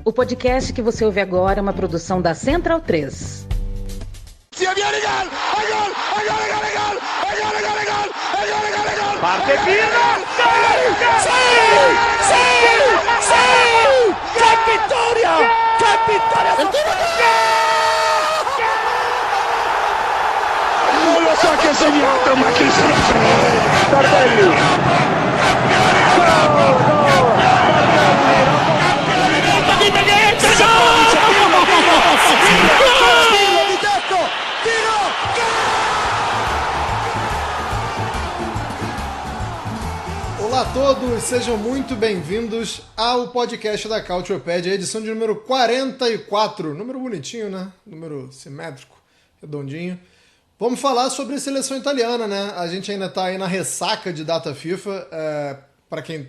O podcast que você ouve agora é uma produção da Central 3. Parte Pina! ¡Qué victoria! ¡Qué victoria! Non lo so che ha segnato, ma chi se lo frega! Tardelli! Olá a todos, sejam muito bem-vindos ao podcast da Cautiopédia, edição de número 44, número bonitinho, né? Número simétrico, redondinho. Vamos falar sobre a seleção italiana, né? A gente ainda tá aí na ressaca de data FIFA. Para quem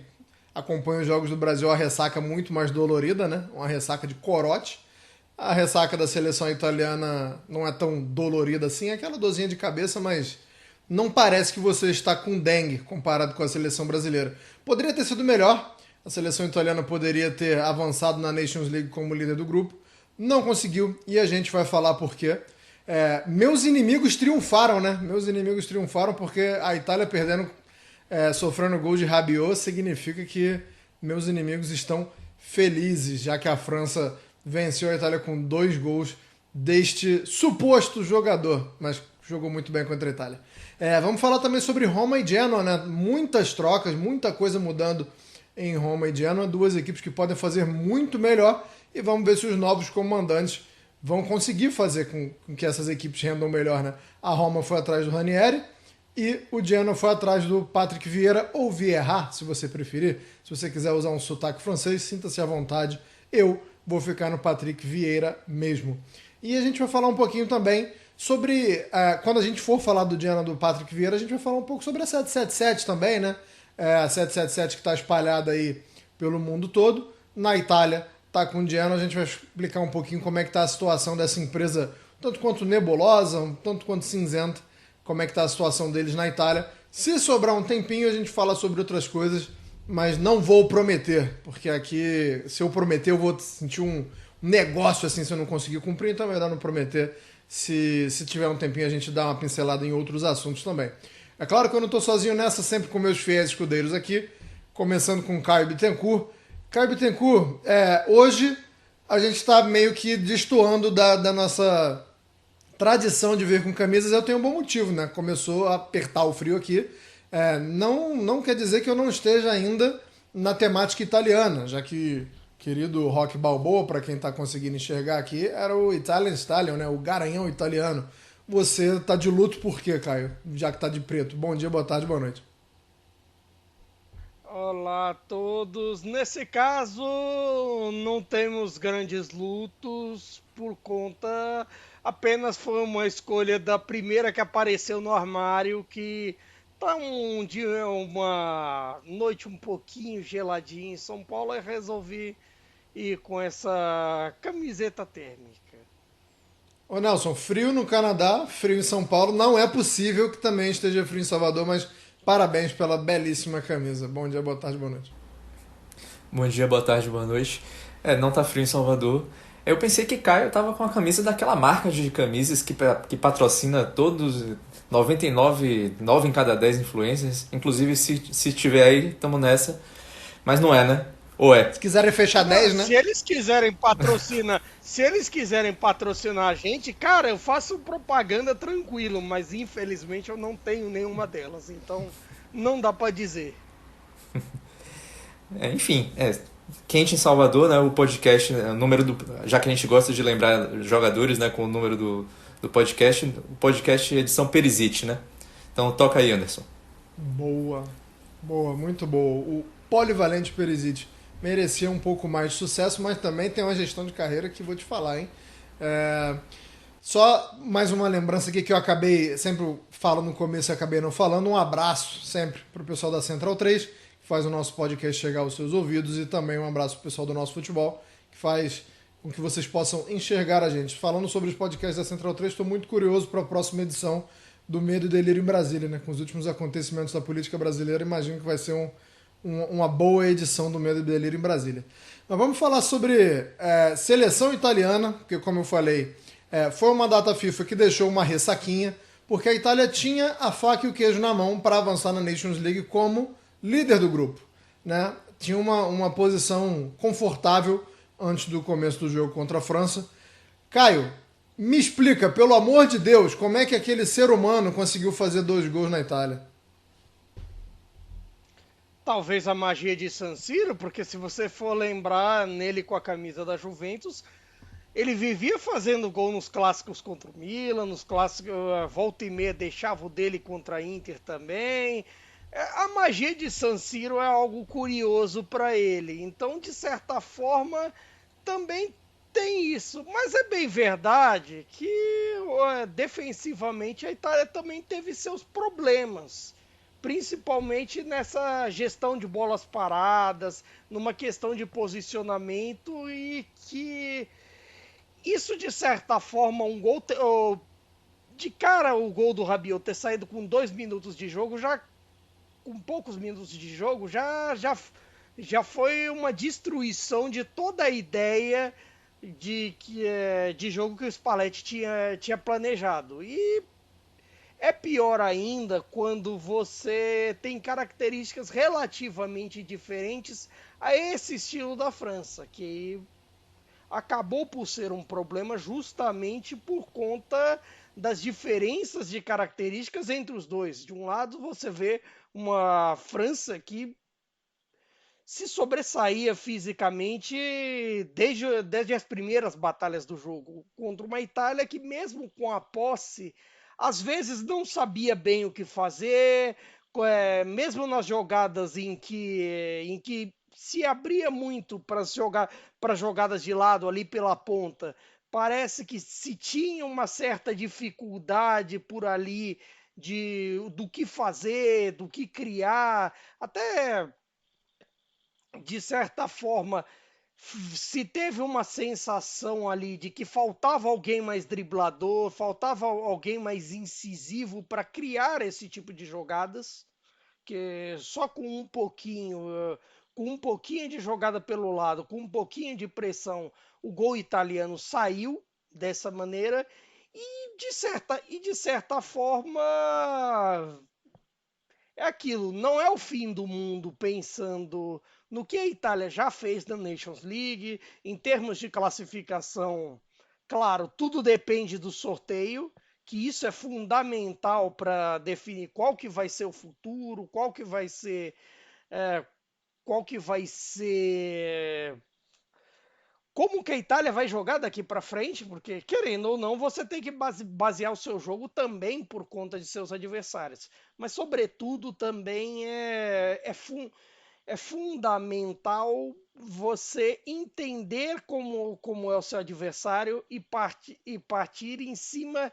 acompanha os jogos do Brasil, a ressaca muito mais dolorida, né? Uma ressaca de corote. A ressaca da seleção italiana não é tão dolorida assim, é aquela dorzinha de cabeça, mas não parece que você está com dengue comparado com a seleção brasileira. Poderia ter sido melhor, a seleção italiana poderia ter avançado na Nations League como líder do grupo, não conseguiu e a gente vai falar por quê. Meus inimigos triunfaram, né? Meus inimigos triunfaram porque a Itália perdendo, sofrendo gol de Rabiot, significa que meus inimigos estão felizes, já que a França venceu a Itália com 2 gols deste suposto jogador, mas jogou muito bem contra a Itália. Vamos falar também sobre Roma e Genoa, né? Muitas trocas, muita coisa mudando em Roma e Genoa, 2 equipes que podem fazer muito melhor e vamos ver se os novos comandantes vão conseguir fazer com que essas equipes rendam melhor, né? A Roma foi atrás do Ranieri e o Genoa foi atrás do Patrick Vieira, ou Vieira, se você preferir. Se você quiser usar um sotaque francês, sinta-se à vontade. Eu vou ficar no Patrick Vieira mesmo. E a gente vai falar um pouquinho também sobre, quando a gente for falar do Genoa do Patrick Vieira, a gente vai falar um pouco sobre a 777 também, né? A 777 que está espalhada aí pelo mundo todo. Na Itália tá com o Genoa, a gente vai explicar um pouquinho como é que tá a situação dessa empresa, tanto quanto nebulosa, tanto quanto cinzenta, como é que tá a situação deles na Itália. Se sobrar um tempinho, a gente fala sobre outras coisas, mas não vou prometer, porque aqui, se eu prometer, eu vou sentir um negócio assim se eu não conseguir cumprir, então é melhor não prometer. Se tiver um tempinho, a gente dá uma pincelada em outros assuntos também. É claro que eu não estou sozinho nessa, sempre com meus fiéis escudeiros aqui, começando com Caio Bittencourt. Caio Bittencourt, hoje a gente está meio que destoando da nossa tradição de vir com camisas. Eu tenho um bom motivo, né? Começou a apertar o frio aqui. Não quer dizer que eu não esteja ainda na temática italiana, já que querido Rock Balboa, para quem está conseguindo enxergar aqui, era o Italian Stallion, né? O garanhão italiano. Você tá de luto por quê, Caio? Já que tá de preto. Bom dia, boa tarde, boa noite. Olá a todos. Nesse caso, não temos grandes lutos por conta... Apenas foi uma escolha da primeira que apareceu no armário, que tá um dia, uma noite um pouquinho geladinha em São Paulo, e resolvi ir com essa camiseta térmica. Ô Nelson, frio no Canadá, frio em São Paulo. Não é possível que também esteja frio em Salvador, mas parabéns pela belíssima camisa. Bom dia, boa tarde, boa noite. Bom dia, boa tarde, boa noite. Não tá frio em Salvador. Eu pensei que Caio tava com a camisa daquela marca de camisas que patrocina todos, 99, 9 em cada 10 influencers. Inclusive, se tiver aí, tamo nessa. Mas não é, né? Ou é? Se quiserem fechar 10, né? Se eles quiserem patrocinar a gente, cara, eu faço propaganda tranquilo, mas infelizmente eu não tenho nenhuma delas, então não dá pra dizer. Enfim, quente em Salvador, né? O podcast, o número já que a gente gosta de lembrar jogadores, né, com o número do podcast, o podcast edição Perisic, né? Então toca aí, Anderson. Boa, muito boa. O polivalente Perisic merecia um pouco mais de sucesso, mas também tem uma gestão de carreira que vou te falar, hein? Só mais uma lembrança aqui que eu acabei, sempre falo no começo e acabei não falando, um abraço sempre pro pessoal da Central 3, que faz o nosso podcast chegar aos seus ouvidos, e também um abraço pro pessoal do Nosso Futebol, que faz com que vocês possam enxergar a gente. Falando sobre os podcasts da Central 3, estou muito curioso para a próxima edição do Medo e Delírio em Brasília, né? Com os últimos acontecimentos da política brasileira, imagino que vai ser uma boa edição do Medo e Delírio em Brasília. Mas vamos falar sobre seleção italiana, porque como eu falei, foi uma data FIFA que deixou uma ressaquinha, porque a Itália tinha a faca e o queijo na mão para avançar na Nations League como líder do grupo, né? Tinha uma posição confortável antes do começo do jogo contra a França. Caio, me explica, pelo amor de Deus, como é que aquele ser humano conseguiu fazer 2 gols na Itália? Talvez a magia de San Siro, porque se você for lembrar nele com a camisa da Juventus, ele vivia fazendo gol nos clássicos contra o Milan, nos clássicos, volta e meia deixava o dele contra a Inter também. A magia de San Siro é algo curioso para ele. Então, de certa forma, também tem isso. Mas é bem verdade que defensivamente a Itália também teve seus problemas. Principalmente nessa gestão de bolas paradas, numa questão de posicionamento e que isso, de certa forma, um gol. De cara, o gol do Rabiot ter saído com 2 minutos de jogo, já com poucos minutos de jogo, já foi uma destruição de toda a ideia de jogo que o Spalletti tinha planejado. E é pior ainda quando você tem características relativamente diferentes a esse estilo da França, que acabou por ser um problema justamente por conta das diferenças de características entre os dois. De um lado, você vê uma França que se sobressaía fisicamente desde as primeiras batalhas do jogo, contra uma Itália que, mesmo com a posse, às vezes não sabia bem o que fazer, mesmo nas jogadas em que se abria muito para jogadas de lado ali pela ponta. Parece que se tinha uma certa dificuldade por ali do que fazer, do que criar, até de certa forma se teve uma sensação ali de que faltava alguém mais driblador, faltava alguém mais incisivo para criar esse tipo de jogadas, que só com um pouquinho de jogada pelo lado, com um pouquinho de pressão, o gol italiano saiu dessa maneira e de certa forma é aquilo, não é o fim do mundo pensando no que a Itália já fez na Nations League, em termos de classificação. Claro, tudo depende do sorteio, que isso é fundamental para definir qual que vai ser o futuro, qual que vai ser como que a Itália vai jogar daqui para frente, porque, querendo ou não, você tem que basear o seu jogo também por conta de seus adversários. Mas, sobretudo, também é fundamental você entender como é o seu adversário e partir em cima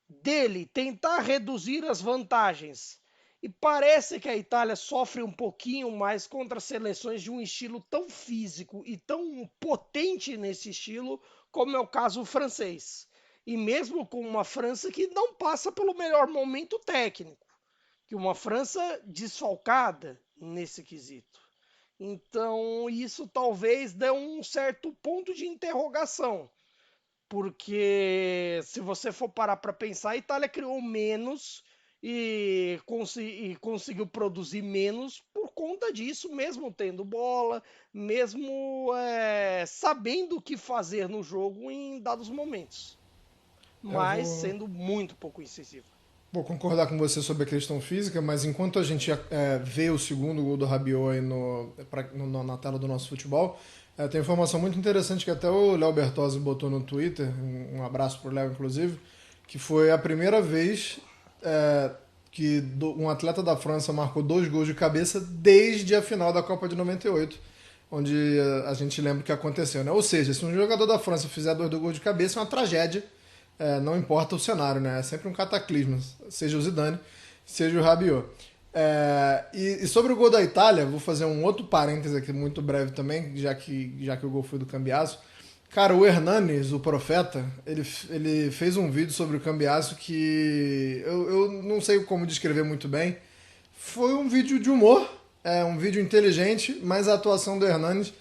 dele, tentar reduzir as vantagens. E parece que a Itália sofre um pouquinho mais contra seleções de um estilo tão físico e tão potente nesse estilo, como é o caso francês. E mesmo com uma França que não passa pelo melhor momento técnico, que uma França desfalcada nesse quesito. Então, isso talvez dê um certo ponto de interrogação, porque se você for parar para pensar, a Itália criou menos e conseguiu produzir menos por conta disso, mesmo tendo bola, mesmo sabendo o que fazer no jogo em dados momentos, mas sendo muito pouco incisivo. Vou concordar com você sobre a questão física, mas enquanto a gente vê o segundo gol do Rabiot aí na tela do nosso futebol, tem informação muito interessante que até o Léo Bertozzi botou no Twitter, um abraço pro Léo inclusive, que foi a primeira vez que um atleta da França marcou 2 gols de cabeça desde a final da Copa de 98, onde a gente lembra o que aconteceu, né? Ou seja, se um jogador da França fizer 2 gols de cabeça, é uma tragédia, não importa o cenário, né? É sempre um cataclisma, seja o Zidane, seja o Rabiot. E sobre o gol da Itália, vou fazer um outro parêntese aqui muito breve também, já que o gol foi do Cambiasso. Cara, o Hernanes, o profeta, ele fez um vídeo sobre o Cambiasso que eu não sei como descrever muito bem. Foi um vídeo de humor, um vídeo inteligente, mas a atuação do Hernanes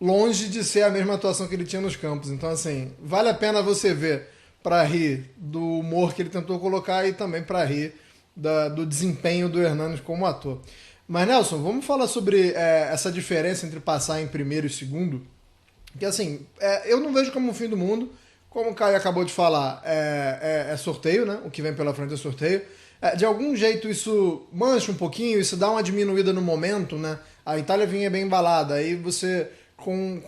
longe de ser a mesma atuação que ele tinha nos campos. Então, assim, vale a pena você ver para rir do humor que ele tentou colocar e também para rir do desempenho do Hernanes como ator. Mas, Nelson, vamos falar sobre essa diferença entre passar em primeiro e segundo. Que, assim, eu não vejo como o fim do mundo. Como o Caio acabou de falar, é sorteio, né? O que vem pela frente é sorteio. De algum jeito isso mancha um pouquinho, isso dá uma diminuída no momento, né? A Itália vinha bem embalada, aí você com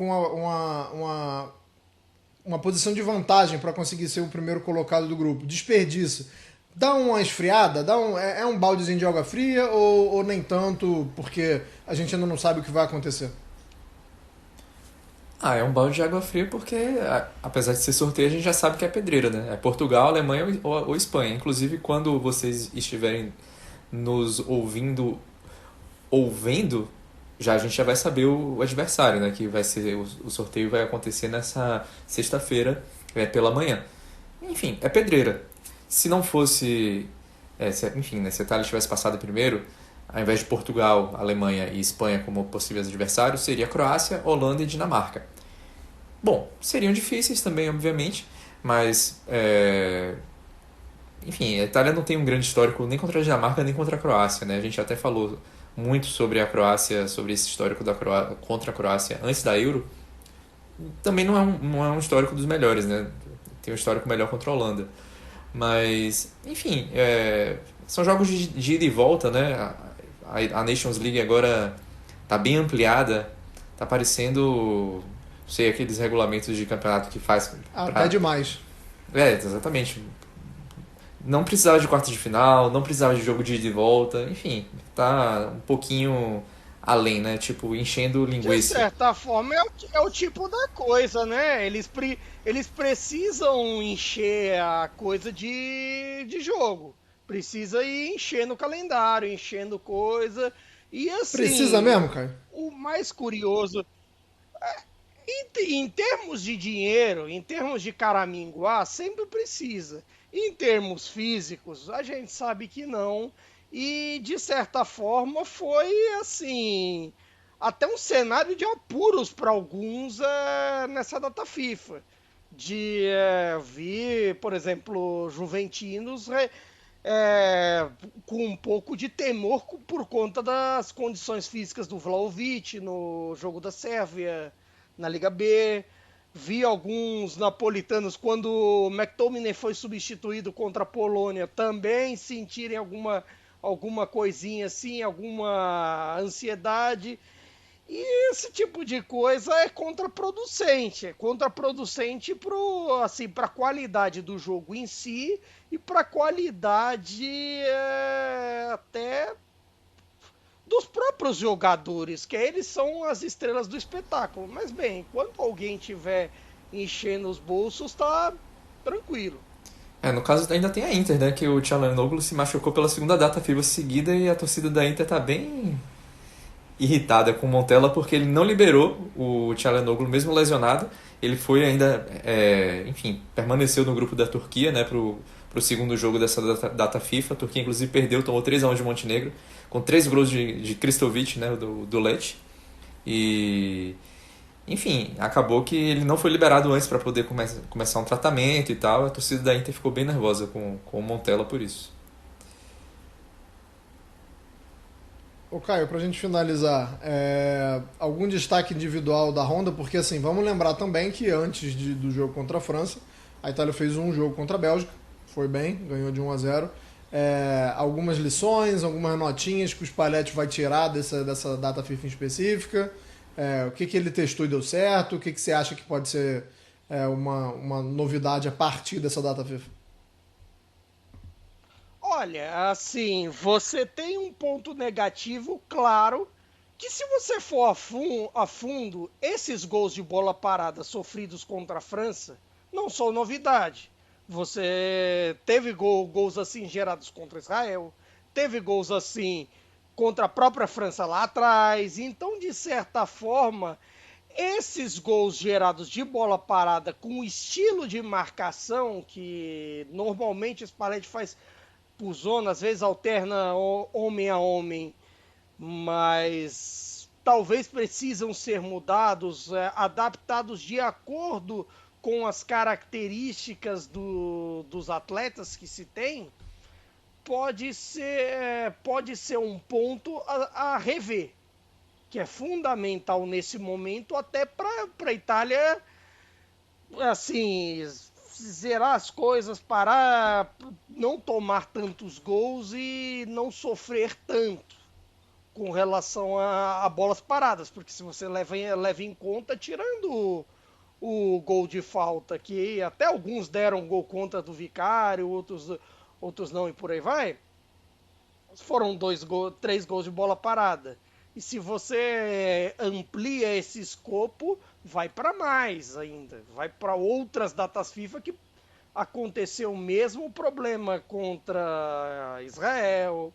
uma posição de vantagem para conseguir ser o primeiro colocado do grupo, desperdiça. Dá uma esfriada? É um baldezinho de água fria ou nem tanto, porque a gente ainda não sabe o que vai acontecer? É um balde de água fria porque, apesar de ser sorteio, a gente já sabe que é pedreira, né? É Portugal, Alemanha ou Espanha. Inclusive, quando vocês estiverem nos ouvindo ou vendo, a gente já vai saber o adversário, né? Que vai ser o sorteio vai acontecer nessa sexta-feira, pela manhã. Enfim, é pedreira. Se não fosse, enfim, né, se a Itália tivesse passado primeiro, ao invés de Portugal, Alemanha e Espanha como possíveis adversários, seria Croácia, Holanda e Dinamarca. Bom, seriam difíceis também, obviamente, mas, enfim, a Itália não tem um grande histórico nem contra a Dinamarca nem contra a Croácia, né? A gente até falou muito sobre a Croácia, sobre esse histórico contra a Croácia antes da Euro. Também não é um histórico dos melhores, né? Tem um histórico melhor contra a Holanda. Mas, enfim, são jogos de ida e volta, né? A Nations League agora está bem ampliada, está parecendo, não sei, aqueles regulamentos de campeonato que faz... Até demais. Exatamente. Não precisava de quartas de final, não precisava de jogo de ida e volta, enfim, tá um pouquinho além, né? Tipo, enchendo linguiça. De certa forma, é o tipo da coisa, né? Eles precisam encher a coisa de jogo. Precisa ir enchendo o calendário, enchendo coisa. E assim... Precisa mesmo, Caio? O mais curioso... Em termos de dinheiro, em termos de caraminguá, sempre precisa. Em termos físicos, a gente sabe que não. E, de certa forma, foi, assim, até um cenário de apuros para alguns nessa data FIFA. De vir, por exemplo, juventinos com um pouco de temor por conta das condições físicas do Vlahovic no jogo da Sérvia, na Liga B. Vi alguns napolitanos, quando o McTominay foi substituído contra a Polônia, também sentirem alguma coisinha assim, alguma ansiedade. E esse tipo de coisa é contraproducente. É contraproducente para a qualidade do jogo em si e para a qualidade até dos próprios jogadores, que eles são as estrelas do espetáculo. Mas bem, enquanto alguém tiver enchendo os bolsos, tá tranquilo. No caso ainda tem a Inter, né? Que o Çalhanoğlu se machucou pela segunda data FIFA seguida e a torcida da Inter tá bem irritada com o Montella porque ele não liberou o Çalhanoğlu mesmo lesionado. Ele foi ainda, enfim, permaneceu no grupo da Turquia, né? Pro segundo jogo dessa data FIFA. A Turquia, inclusive, tomou 3-1 de Montenegro, com 3 gols de Kristovic, né, do Lecce. E, enfim, acabou que ele não foi liberado antes para poder começar um tratamento e tal. A torcida da Inter ficou bem nervosa com o Montella por isso. Ô Caio, pra gente finalizar, algum destaque individual da Honda? Porque assim, vamos lembrar também que antes do jogo contra a França, a Itália fez um jogo contra a Bélgica, foi bem, ganhou de 1-0. Algumas lições, algumas notinhas que o Spalletti vai tirar dessa data FIFA em específica. O que ele testou e deu certo? O que você acha que pode ser uma novidade a partir dessa data FIFA? Olha, assim, você tem um ponto negativo, claro, que se você for a fundo, esses gols de bola parada sofridos contra a França não são novidade. Você teve gols assim gerados contra Israel, teve gols assim contra a própria França lá atrás. Então, de certa forma, esses gols gerados de bola parada com o estilo de marcação que normalmente o Spalletti faz por zona, às vezes alterna homem a homem, mas talvez precisam ser mudados, adaptados de acordo com as características dos atletas que se tem, pode ser um ponto a rever, que é fundamental nesse momento até para a Itália, assim, zerar as coisas, parar, não tomar tantos gols e não sofrer tanto com relação a bolas paradas, porque se você leva em conta, tirando o gol de falta, que até alguns deram gol contra do Vicário, outros não e por aí vai, foram 3 gols de bola parada. E se você amplia esse escopo, vai para mais ainda, vai para outras datas FIFA que aconteceu o mesmo problema contra Israel,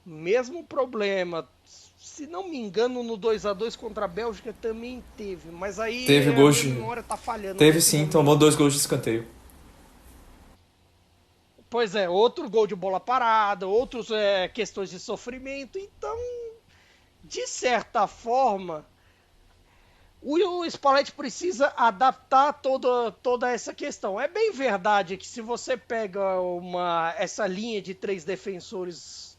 mesmo problema, se não me engano, no 2-2 contra a Bélgica também teve, mas aí Teve a gols de... memória tá falhando. Teve sim, momento. tomou 2 gols de escanteio. Pois é, outro gol de bola parada, outros questões de sofrimento, então, de certa forma, o Spalletti precisa adaptar toda essa questão. É bem verdade que se você pega essa linha de 3 defensores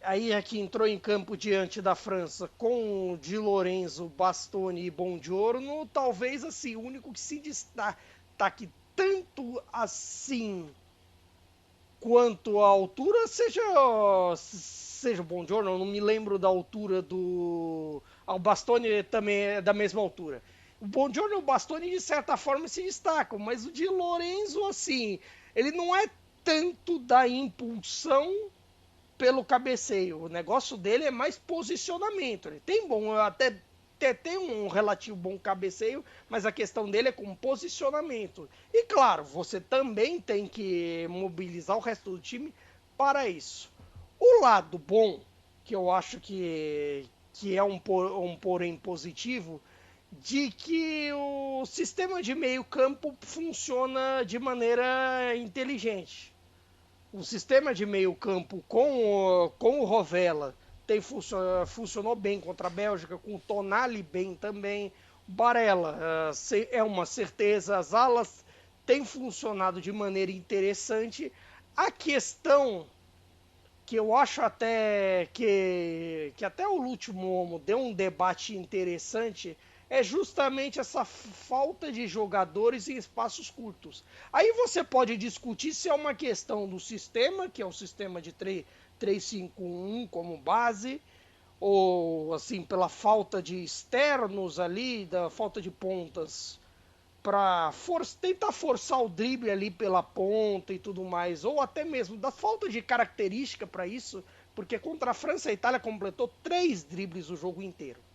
aí aqui entrou em campo diante da França com Di Lorenzo, Bastoni e Buongiorno, talvez assim, o único que se destaque tanto assim quanto a altura seja o Buongiorno. Eu não me lembro da altura do... O Bastoni também é da mesma altura. O Buongiorno e o Bastoni de certa forma se destacam, mas o Di Lorenzo, assim, ele não é tanto da impulsão pelo cabeceio. O negócio dele é mais posicionamento. Ele tem até tem um relativo bom cabeceio, mas a questão dele é com posicionamento. E claro, você também tem que mobilizar o resto do time para isso. O lado bom, que eu acho que é um porém positivo, de que o sistema de meio campo funciona de maneira inteligente. O sistema de meio campo com o Rovella funcionou bem contra a Bélgica, com o Tonali bem também. O Barella é uma certeza, as alas têm funcionado de maneira interessante. A questão que eu acho até que até o último Homo deu um debate interessante é justamente essa falta de jogadores em espaços curtos. Aí você pode discutir se é uma questão do sistema, que é o sistema de 3-5-1 como base, ou assim, pela falta de externos ali, da falta de pontas, para tentar forçar o drible ali pela ponta e tudo mais, ou até mesmo da falta de característica para isso, porque contra a França a Itália completou 3 dribles o jogo inteiro.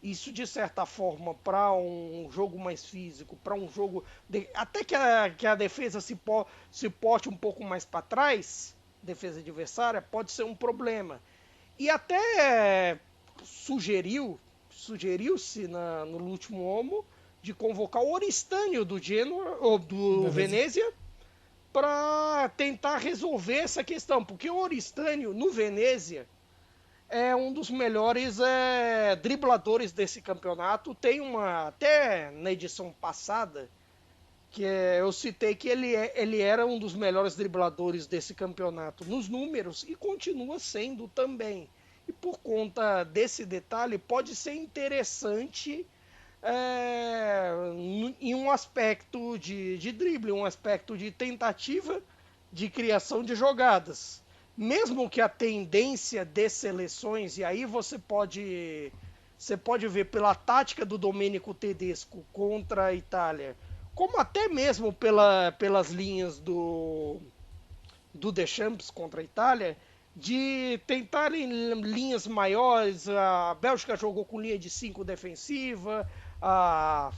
Isso, de certa forma, para um jogo mais físico, para um jogo... até que a defesa se porte um pouco mais para trás, defesa adversária, pode ser um problema. E até sugeriu-se no último Homo de convocar o Oristânio do Genoa, ou do Venezia, para tentar resolver essa questão. Porque o Oristânio, no Venezia, é um dos melhores dribladores desse campeonato. Tem até na edição passada, que eu citei que ele era um dos melhores dribladores desse campeonato nos números e continua sendo também. E por conta desse detalhe, pode ser interessante em um aspecto de drible, um aspecto de tentativa de criação de jogadas. Mesmo que a tendência de seleções, e aí você pode ver pela tática do Domenico Tedesco contra a Itália, como até mesmo pelas linhas do Deschamps contra a Itália, de tentar em linhas maiores. A Bélgica jogou com linha de 5 defensiva, a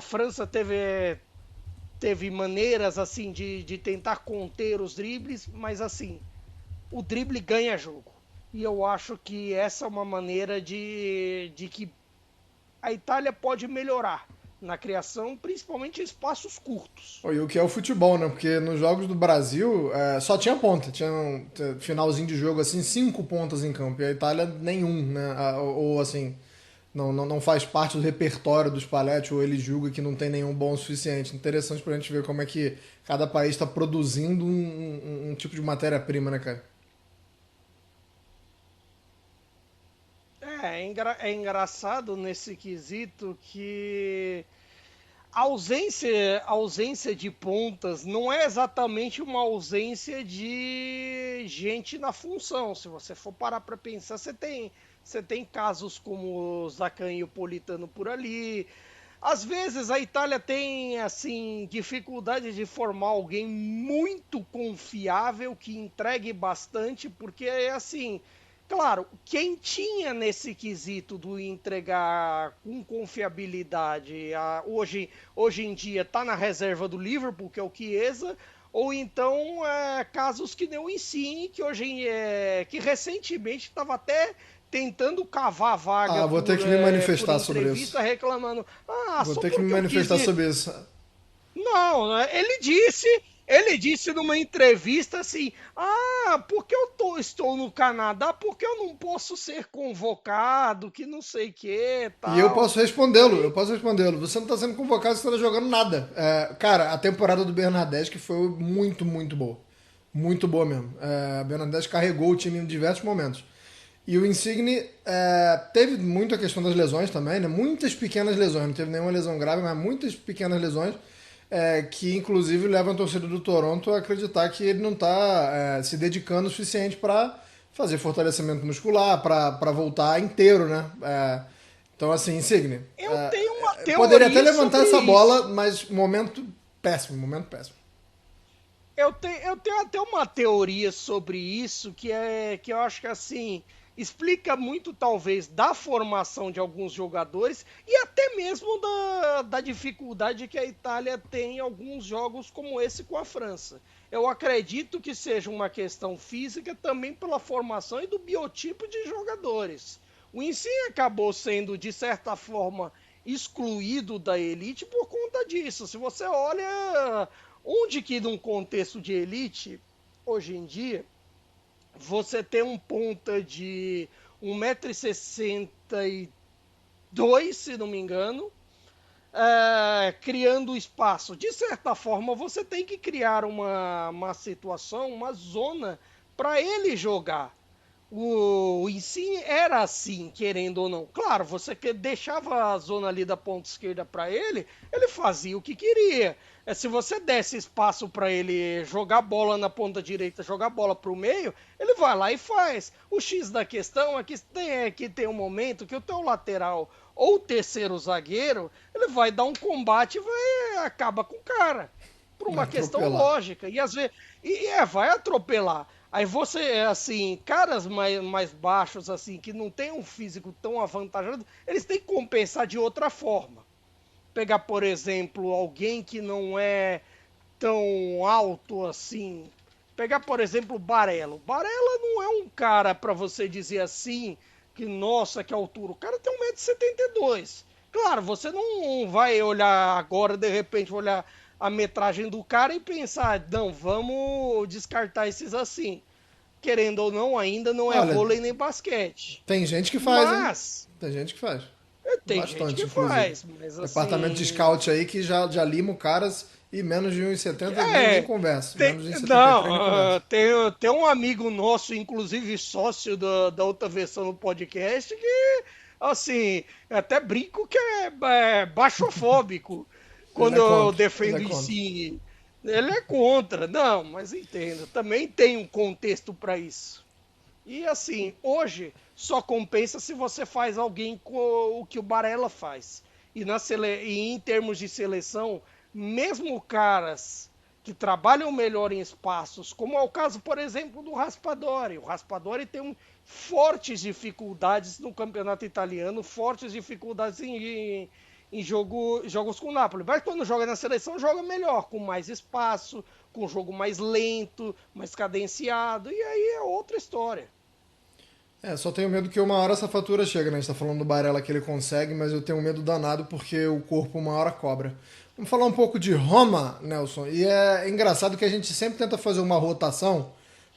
França teve maneiras assim de tentar conter os dribles, mas assim, o drible ganha jogo. E eu acho que essa é uma maneira de que a Itália pode melhorar na criação, principalmente em espaços curtos. E o que é o futebol, né? Porque nos jogos do Brasil só tinha ponta. Tinha um finalzinho de jogo, assim, 5 pontas em campo. E a Itália, nenhum, né? Ou assim, não faz parte do repertório do Spalletti, ou ele julga que não tem nenhum bom o suficiente. Interessante pra gente ver como é que cada país está produzindo um tipo de matéria-prima, né, cara? É engraçado nesse quesito que a ausência de pontas não é exatamente uma ausência de gente na função. Se você for parar para pensar, você tem casos como o Zacan e o Politano por ali. Às vezes a Itália tem assim dificuldade de formar alguém muito confiável que entregue bastante, porque é assim, claro, quem tinha nesse quesito do entregar com confiabilidade, hoje em dia está na reserva do Liverpool, que é o Chiesa, ou então casos que nem o Insigne, que recentemente estava até tentando cavar a vaga Vou ter que me manifestar por sobre isso. reclamando. Vou ter que me manifestar sobre isso. Não, ele disse numa entrevista assim, porque estou no Canadá, porque eu não posso ser convocado, que não sei o que, tal. E eu posso respondê-lo. Você não está sendo convocado, você não está jogando nada. Cara, a temporada do Bernardeschi que foi muito, muito boa. Muito boa mesmo. A Bernardeschi carregou o time em diversos momentos. E o Insigne teve muita questão das lesões também, né? Muitas pequenas lesões, não teve nenhuma lesão grave, mas muitas pequenas lesões que inclusive levam a torcida do Toronto a acreditar que ele não está se dedicando o suficiente para fazer fortalecimento muscular, para voltar inteiro, né? Então, assim, Insigne. Eu tenho uma teoria. Poderia até levantar essa bola, mas momento péssimo. Eu tenho até uma teoria sobre isso que eu acho que assim explica muito talvez da formação de alguns jogadores e até mesmo da dificuldade que a Itália tem em alguns jogos como esse com a França. Eu acredito que seja uma questão física também pela formação e do biotipo de jogadores. O Insigne acabou sendo de certa forma excluído da elite por conta disso. Se você olha onde que num contexto de elite, hoje em dia, você tem um ponta de 1,62 m, se não me engano, criando espaço. De certa forma, você tem que criar uma situação, uma zona para ele jogar. O Insigne era assim, querendo ou não. Claro, você deixava a zona ali da ponta esquerda para ele fazia o que queria. Se você desse espaço para ele jogar bola na ponta direita, jogar bola para o meio, ele vai lá e faz. O X da questão é que tem um momento que o teu lateral ou o terceiro zagueiro, ele vai dar um combate e acaba com o cara. Por uma questão lógica. E às vezes vai atropelar. Aí você, assim, caras mais baixos, assim, que não tem um físico tão avantajado, eles têm que compensar de outra forma. Pegar, por exemplo, alguém que não é tão alto assim. Pegar, por exemplo, o Barella. O Barella não é um cara para você dizer assim, que nossa, que altura. O cara tem 1,72 m. Claro, você não vai olhar agora, de repente, olhar a metragem do cara e pensar, não, vamos descartar esses assim. Querendo ou não, ainda não é vôlei nem basquete. Tem gente que faz, hein? Tem gente que faz. Tem bastante, gente que inclusive. faz, mas assim... Departamento de scout aí que já lima o caras e menos de 1,70 nem conversa. Tem um amigo nosso, inclusive sócio da outra versão do podcast, que, assim, até brinco que é baixofóbico quando eu defendo Insigne. Ele é contra. Não, mas entenda, também tem um contexto para isso. E assim, hoje só compensa se você faz alguém com o que o Barella faz. E em termos de seleção, mesmo caras que trabalham melhor em espaços, como é o caso, por exemplo, do Raspadori. O Raspadori tem fortes dificuldades no campeonato italiano, fortes dificuldades em jogos com o Napoli. Mas quando joga na seleção, joga melhor, com mais espaço, com um jogo mais lento, mais cadenciado, e aí é outra história. Só tenho medo que uma hora essa fatura chega, né? A gente tá falando do Barella que ele consegue, mas eu tenho medo danado porque o corpo uma hora cobra. Vamos falar um pouco de Roma, Nelson. E é engraçado que a gente sempre tenta fazer uma rotação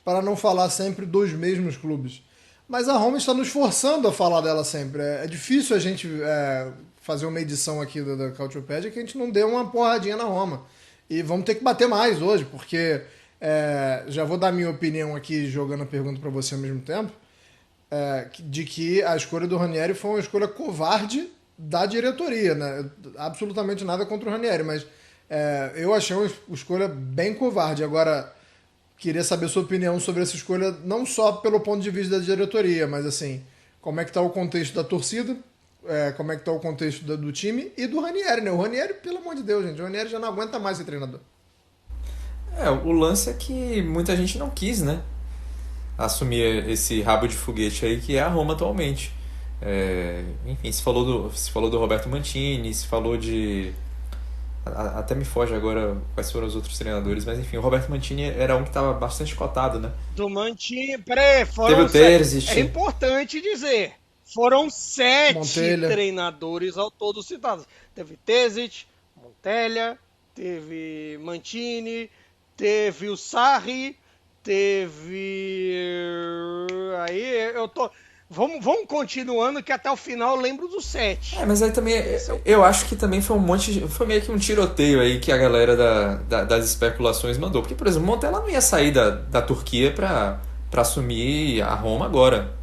para não falar sempre dos mesmos clubes. Mas a Roma está nos forçando a falar dela sempre. É difícil a gente fazer uma edição aqui da Cautiopedia que a gente não dê uma porradinha na Roma. E vamos ter que bater mais hoje, porque já vou dar minha opinião aqui, jogando a pergunta para você ao mesmo tempo, de que a escolha do Ranieri foi uma escolha covarde da diretoria, né? Absolutamente nada contra o Ranieri, mas eu achei uma escolha bem covarde. Agora, queria saber sua opinião sobre essa escolha, não só pelo ponto de vista da diretoria, mas assim, como é que está o contexto da torcida, como é que está o contexto do time e do Ranieri, né? O Ranieri, pelo amor de Deus, gente, o Ranieri já não aguenta mais ser treinador. O lance é que muita gente não quis, né, assumir esse rabo de foguete aí que é a Roma atualmente. Enfim, se falou do Roberto Mancini, se falou de... Até me foge agora quais foram os outros treinadores, mas enfim, o Roberto Mancini era um que estava bastante cotado, né? Do Mancini, teve o Terzic. É importante dizer, foram 7 Montella. treinadores ao todo citados. Teve Terzic, Montella, teve Mancini, teve o Sarri, teve... Aí eu tô... Vamos continuando que até o final eu lembro dos 7. Mas aí também, eu acho que também foi foi meio que um tiroteio aí que a galera das especulações mandou. Porque, por exemplo, Montella não ia sair da Turquia para assumir a Roma agora.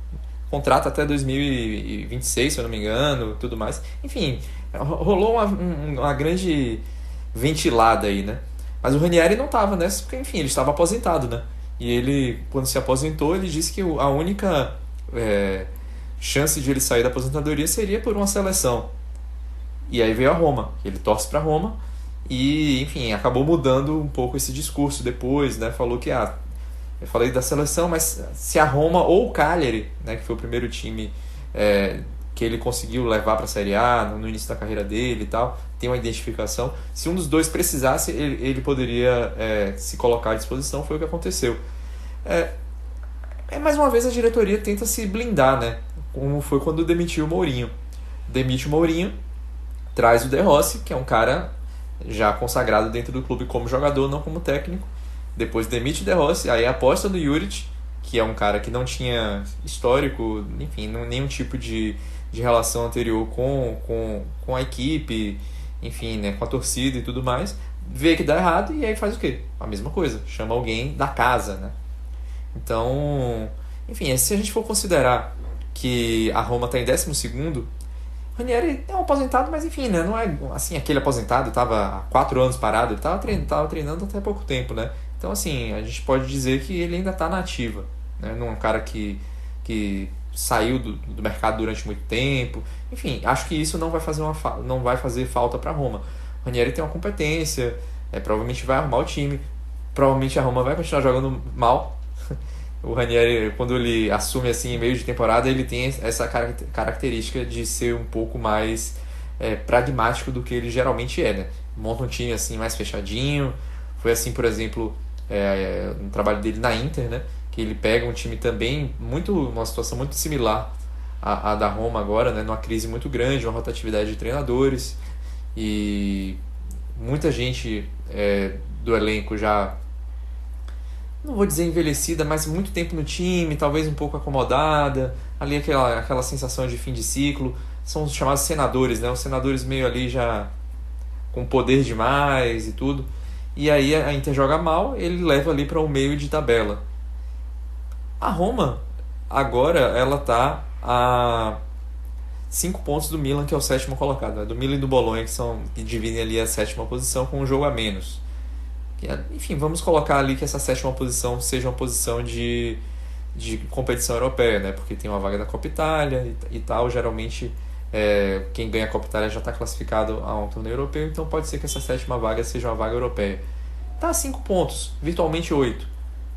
Contrato até 2026, se eu não me engano, tudo mais. Enfim, rolou uma grande ventilada aí, né? Mas o Ranieri não estava nessa, porque, enfim, ele estava aposentado, né? E ele, quando se aposentou, ele disse que a única chance de ele sair da aposentadoria seria por uma seleção. E aí veio a Roma, ele torce para Roma e, enfim, acabou mudando um pouco esse discurso depois, né? Falou que eu falei da seleção, mas se a Roma ou o Cagliari, né, que foi o primeiro time que ele conseguiu levar para a Série A no início da carreira dele e tal, tem uma identificação, se um dos dois precisasse, ele poderia se colocar à disposição. Foi o que aconteceu. Mais uma vez a diretoria tenta se blindar, né? Como foi quando demitiu o Mourinho. Demite o Mourinho, traz o De Rossi, que é um cara já consagrado dentro do clube como jogador, não como técnico. Depois demite o De Rossi, aí aposta no Juric, que é um cara que não tinha histórico, enfim, nenhum tipo de relação anterior com a equipe, enfim, né, com a torcida e tudo mais. Vê que dá errado e aí faz o quê? A mesma coisa, chama alguém da casa, né? Então, enfim, se a gente for considerar que a Roma está em 12º, Ranieri é um aposentado, mas enfim, né, não é assim, aquele aposentado, estava há 4 anos parado, ele estava treinando até pouco tempo, né? Então, assim, a gente pode dizer que ele ainda está na ativa, né? Não é um cara que saiu do mercado durante muito tempo. Enfim, acho que isso não vai fazer falta para a Roma. O Ranieri tem uma competência, provavelmente vai arrumar o time, provavelmente a Roma vai continuar jogando mal. O Ranieri, quando ele assume assim em meio de temporada, ele tem essa característica de ser um pouco mais pragmático do que ele geralmente né? Monta um time assim mais fechadinho. Foi assim, por exemplo, no trabalho dele na Inter, né? Que ele pega um time também uma situação muito similar à da Roma agora, né? Numa crise muito grande, uma rotatividade de treinadores e muita gente do elenco já, não vou dizer envelhecida, mas muito tempo no time, talvez um pouco acomodada, ali aquela sensação de fim de ciclo. São os chamados senadores, né? Os senadores meio ali já com poder demais e tudo. E aí a Inter joga mal, ele leva ali para o meio de tabela. A Roma, agora, ela está a 5 pontos do Milan, que é o 7º colocado, né? Do Milan e do Bolonha, que dividem ali a 7ª posição com um jogo a menos. Enfim, vamos colocar ali que essa 7ª posição seja uma posição de competição europeia, né? Porque tem uma vaga da Copa Itália e tal. Geralmente, quem ganha a Copa Itália já está classificado a um torneio europeu, então pode ser que essa 7ª vaga seja uma vaga europeia. Tá a 5 pontos, virtualmente 8.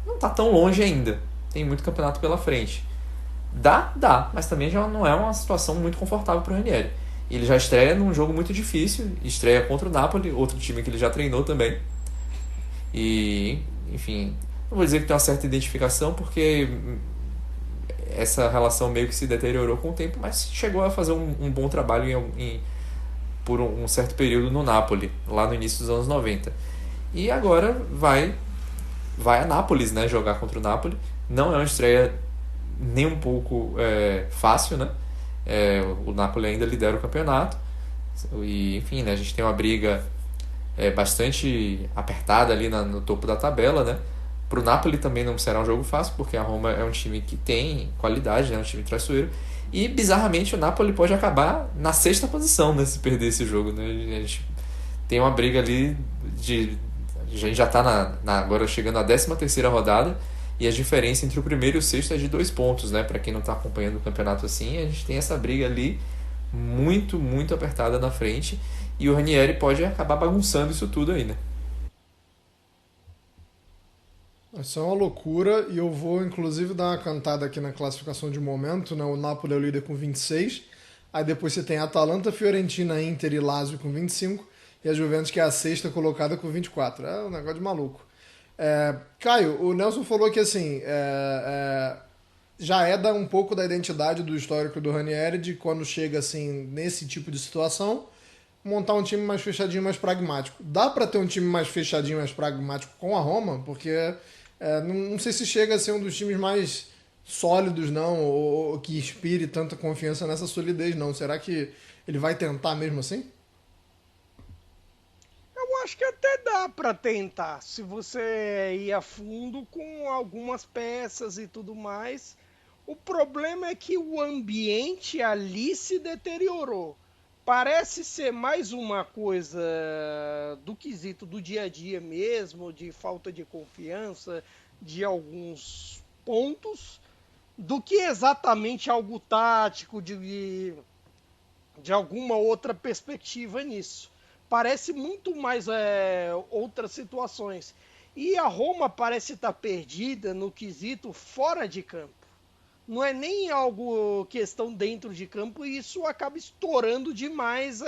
Não está tão longe ainda, tem muito campeonato pela frente. Dá, mas também já não é uma situação muito confortável para o Ranieri. Ele já estreia num jogo muito difícil, estreia contra o Napoli, outro time que ele já treinou também. E, enfim, não vou dizer que tem uma certa identificação, porque essa relação meio que se deteriorou com o tempo, mas chegou a fazer um bom trabalho por um certo período no Napoli, lá no início dos anos 90. E agora vai a Nápoles, né, jogar contra o Napoli. Não é uma estreia nem um pouco fácil, né? O Napoli ainda lidera o campeonato. E, enfim, né, a gente tem uma briga bastante apertada ali no topo da tabela, né? Para o Napoli também não será um jogo fácil, porque a Roma é um time que tem qualidade, né? Um time traiçoeiro. E, bizarramente, o Napoli pode acabar na 6ª posição, né, se perder esse jogo, né? A gente tem uma briga ali a gente já está agora chegando à 13ª rodada, e a diferença entre o primeiro e o sexto é de 2 pontos, né? Para quem não está acompanhando o campeonato assim, a gente tem essa briga ali muito, muito apertada na frente, e o Ranieri pode acabar bagunçando isso tudo aí, né? Isso é uma loucura, e eu vou inclusive dar uma cantada aqui na classificação de momento, né? O Napoli é o líder com 26, aí depois você tem Atalanta, Fiorentina, Inter e Lazio com 25, e a Juventus que é a 6ª colocada com 24. É um negócio de maluco. Caio, o Nelson falou que assim, já um pouco da identidade do histórico do Ranieri, de quando chega assim nesse tipo de situação, montar um time mais fechadinho, mais pragmático. Dá para ter um time mais fechadinho, mais pragmático com a Roma? Porque não sei se chega a ser um dos times mais sólidos, não, ou que inspire tanta confiança nessa solidez, não. Será que ele vai tentar mesmo assim? Eu acho que até dá para tentar, se você ir a fundo com algumas peças e tudo mais. O problema é que o ambiente ali se deteriorou. Parece ser mais uma coisa do quesito do dia a dia mesmo, de falta de confiança, de alguns pontos, do que exatamente algo tático, de alguma outra perspectiva nisso. Parece muito mais outras situações. E a Roma parece estar perdida no quesito fora de campo. Não é nem algo questão dentro de campo, e isso acaba estourando demais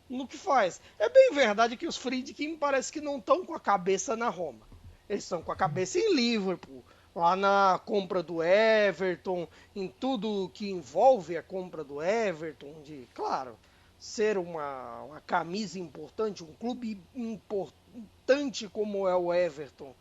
no que faz. É bem verdade que os Friedkin parece que não estão com a cabeça na Roma. Eles estão com a cabeça em Liverpool, lá na compra do Everton, em tudo que envolve a compra do Everton, de, claro, ser uma camisa importante, um clube importante como é o Everton,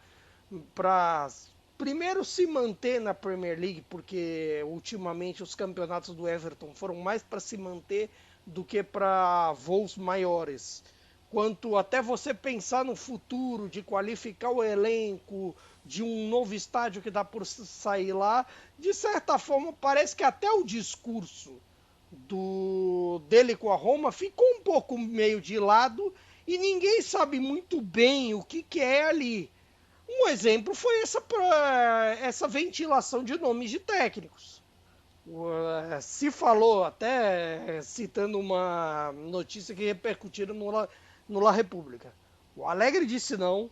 para primeiro se manter na Premier League, porque ultimamente os campeonatos do Everton foram mais para se manter do que para voos maiores. Quanto até você pensar no futuro, de qualificar o elenco, de um novo estádio que dá por sair lá, de certa forma parece que até o discurso dele com a Roma ficou um pouco meio de lado, e ninguém sabe muito bem o que é ali. Um exemplo foi essa ventilação de nomes de técnicos. Se falou, até citando uma notícia que repercutiram no La República, o Allegri disse não,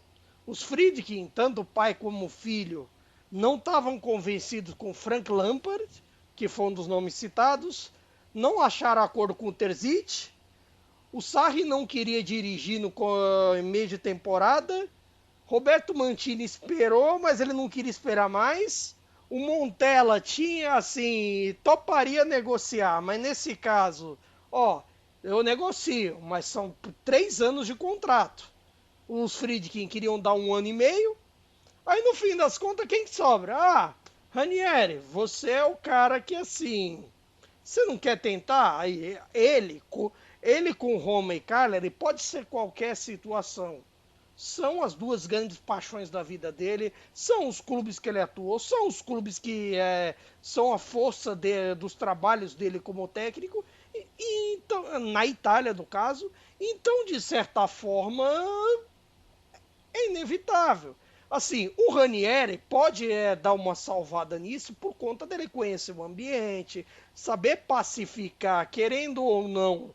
os Friedkin, tanto o pai como o filho, não estavam convencidos com Frank Lampard, que foi um dos nomes citados, não acharam acordo com o Terzic, o Sarri não queria dirigir no meio de temporada, Roberto Mantini esperou, mas ele não queria esperar mais. O Montella tinha, assim, toparia negociar, mas nesse caso, eu negocio, mas são 3 anos de contrato. Os Friedkin queriam dar 1 ano e meio. Aí, no fim das contas, quem sobra? Ranieri, você é o cara que, assim, você não quer tentar? Aí, ele com Roma e Cagliari, pode ser qualquer situação. São as 2 grandes paixões da vida dele, são os clubes que ele atuou, são os clubes que são a força dos trabalhos dele como técnico, então, na Itália, no caso. Então, de certa forma, é inevitável. Assim, o Ranieri pode dar uma salvada nisso por conta dele conhecer o ambiente, saber pacificar, querendo ou não.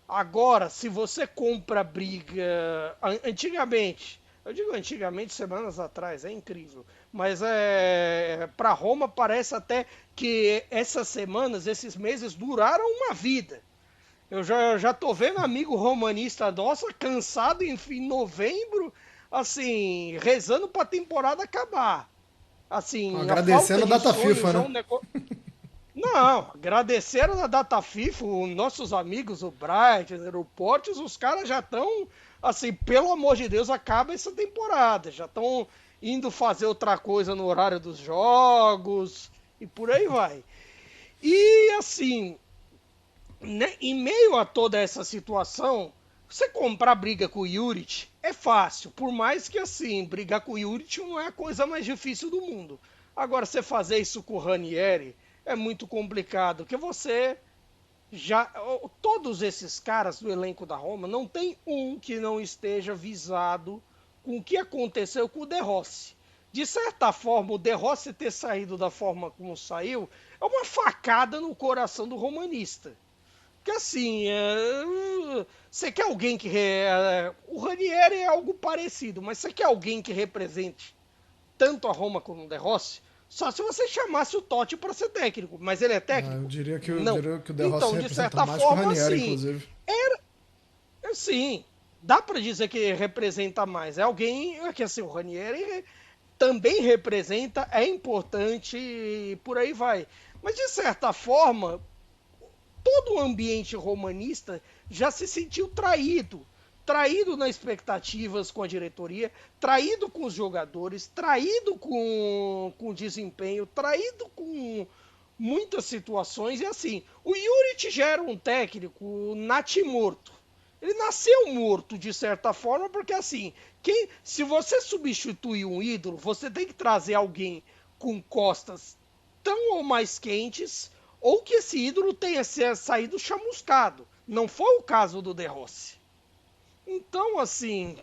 Agora, se você compra briga antigamente, eu digo antigamente, semanas atrás, é incrível, mas para Roma parece até que essas semanas, esses meses duraram uma vida. Eu já tô vendo amigo romanista nossa cansado em novembro, assim, rezando para a temporada acabar. Assim, agradecendo a data FIFA, né? Não, agradeceram a data FIFA, os nossos amigos, o Bright, o Portes, os caras já estão, assim, pelo amor de Deus, acaba essa temporada. Já estão indo fazer outra coisa no horário dos jogos e por aí vai. E, assim, né, em meio a toda essa situação, você comprar briga com o Juric é fácil, por mais que, assim, brigar com o Juric não é a coisa mais difícil do mundo. Agora, você fazer isso com o Ranieri é muito complicado, porque você já... Todos esses caras do elenco da Roma, não tem um que não esteja visado com o que aconteceu com o De Rossi. De certa forma, o De Rossi ter saído da forma como saiu é uma facada no coração do romanista. Porque assim, você quer alguém que... o Ranieri é algo parecido, mas você quer alguém que represente tanto a Roma como o De Rossi? Só se você chamasse o Totti para ser técnico, mas ele é técnico? Eu diria que o De Rossi então, de certa mais forma, que o Ranieri, assim, inclusive. Sim, dá para dizer que representa mais. É alguém que, assim, o Ranieri também representa, é importante e por aí vai. Mas, de certa forma, todo o ambiente romanista já se sentiu traído. Traído nas expectativas com a diretoria, traído com os jogadores, traído com o desempenho, traído com muitas situações. E assim, o Juric já era um técnico natimorto. Ele nasceu morto, de certa forma, porque assim, se você substituir um ídolo, você tem que trazer alguém com costas tão ou mais quentes, ou que esse ídolo tenha saído chamuscado. Não foi o caso do De Rossi. Então, assim,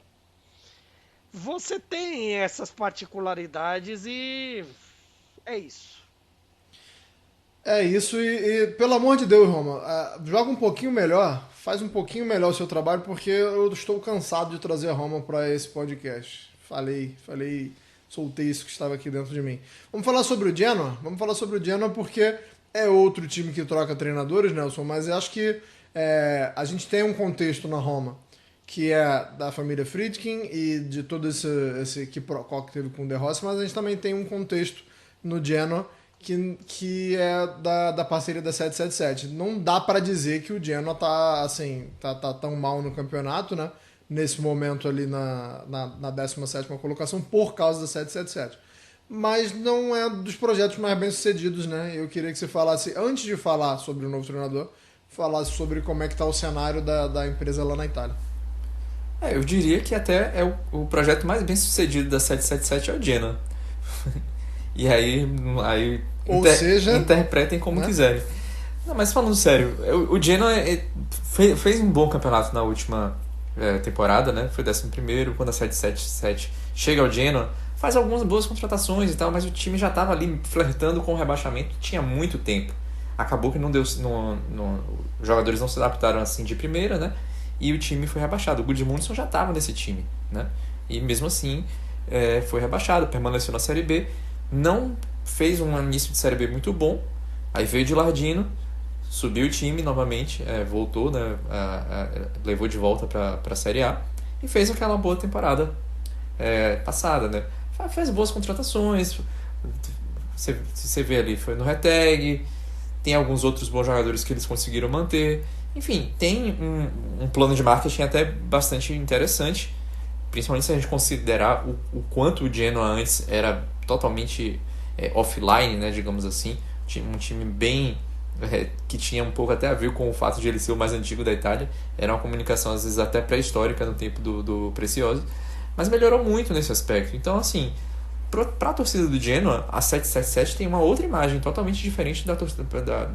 você tem essas particularidades e é isso. É isso, e pelo amor de Deus, Roma, joga um pouquinho melhor, faz um pouquinho melhor o seu trabalho, porque eu estou cansado de trazer a Roma para esse podcast. Falei, soltei isso que estava aqui dentro de mim. Vamos falar sobre o Genoa? Vamos falar sobre o Genoa porque é outro time que troca treinadores, Nelson, mas eu acho que a gente tem um contexto na Roma que é da família Friedkin e de todo esse quiprocó que teve com o De Rossi, mas a gente também tem um contexto no Genoa que é da parceria da 777. Não dá para dizer que o Genoa tá tão mal no campeonato, né? Nesse momento ali na 17ª colocação por causa da 777. Mas não é dos projetos mais bem sucedidos, né? Eu queria que você falasse, antes de falar sobre o novo treinador, falasse sobre como é que tá o cenário da empresa lá na Itália. Eu diria que até é o projeto mais bem sucedido da 777 é o Genoa. E aí interpretem como quiserem. Não, mas falando sério, o Genoa fez um bom campeonato na última temporada, né? Foi 11º, quando a 777 chega ao Genoa, faz algumas boas contratações e tal, mas o time já estava ali flertando com o rebaixamento, tinha muito tempo. Acabou que não deu, os jogadores não se adaptaram assim de primeira, né? E o time foi rebaixado. O Gudmundsson já estava nesse time, né? E mesmo assim foi rebaixado, permaneceu na Série B, não fez um início de Série B muito bom, aí veio de Lardino, subiu o time novamente, voltou, né? Levou de volta para a Série A e fez aquela boa temporada passada, né? Fez boas contratações, você vê ali, foi no Reteg, tem alguns outros bons jogadores que eles conseguiram manter. Enfim, tem um plano de marketing até bastante interessante, principalmente se a gente considerar o quanto o Genoa antes era totalmente offline, né, digamos assim, um time bem que tinha um pouco até a ver com o fato de ele ser o mais antigo da Itália, era uma comunicação às vezes até pré-histórica no tempo do Preziosi, mas melhorou muito nesse aspecto. Então, assim, para a torcida do Genoa, a 777 tem uma outra imagem totalmente diferente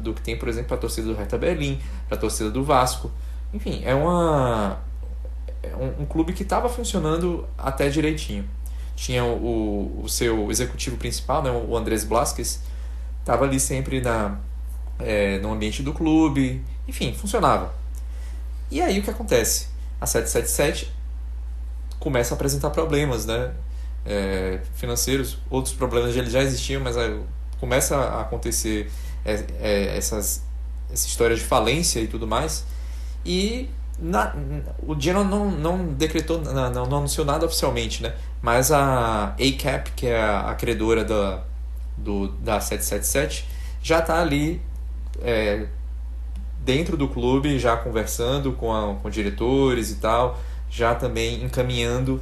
do que tem, por exemplo, para a torcida do Hertha Berlim, para a torcida do Vasco. Enfim, é um clube que estava funcionando até direitinho. Tinha o seu executivo principal, né, o Andrés Blasquez, estava ali sempre no ambiente do clube. Enfim, funcionava. E aí o que acontece? A 777 começa a apresentar problemas, né? Financeiros, outros problemas já existiam, mas começa a acontecer essa história de falência e tudo mais, e O Genoa não decretou, não anunciou nada oficialmente, né? Mas a ACAP, que é a credora da 777, já está ali dentro do clube, já conversando com diretores e tal, já também encaminhando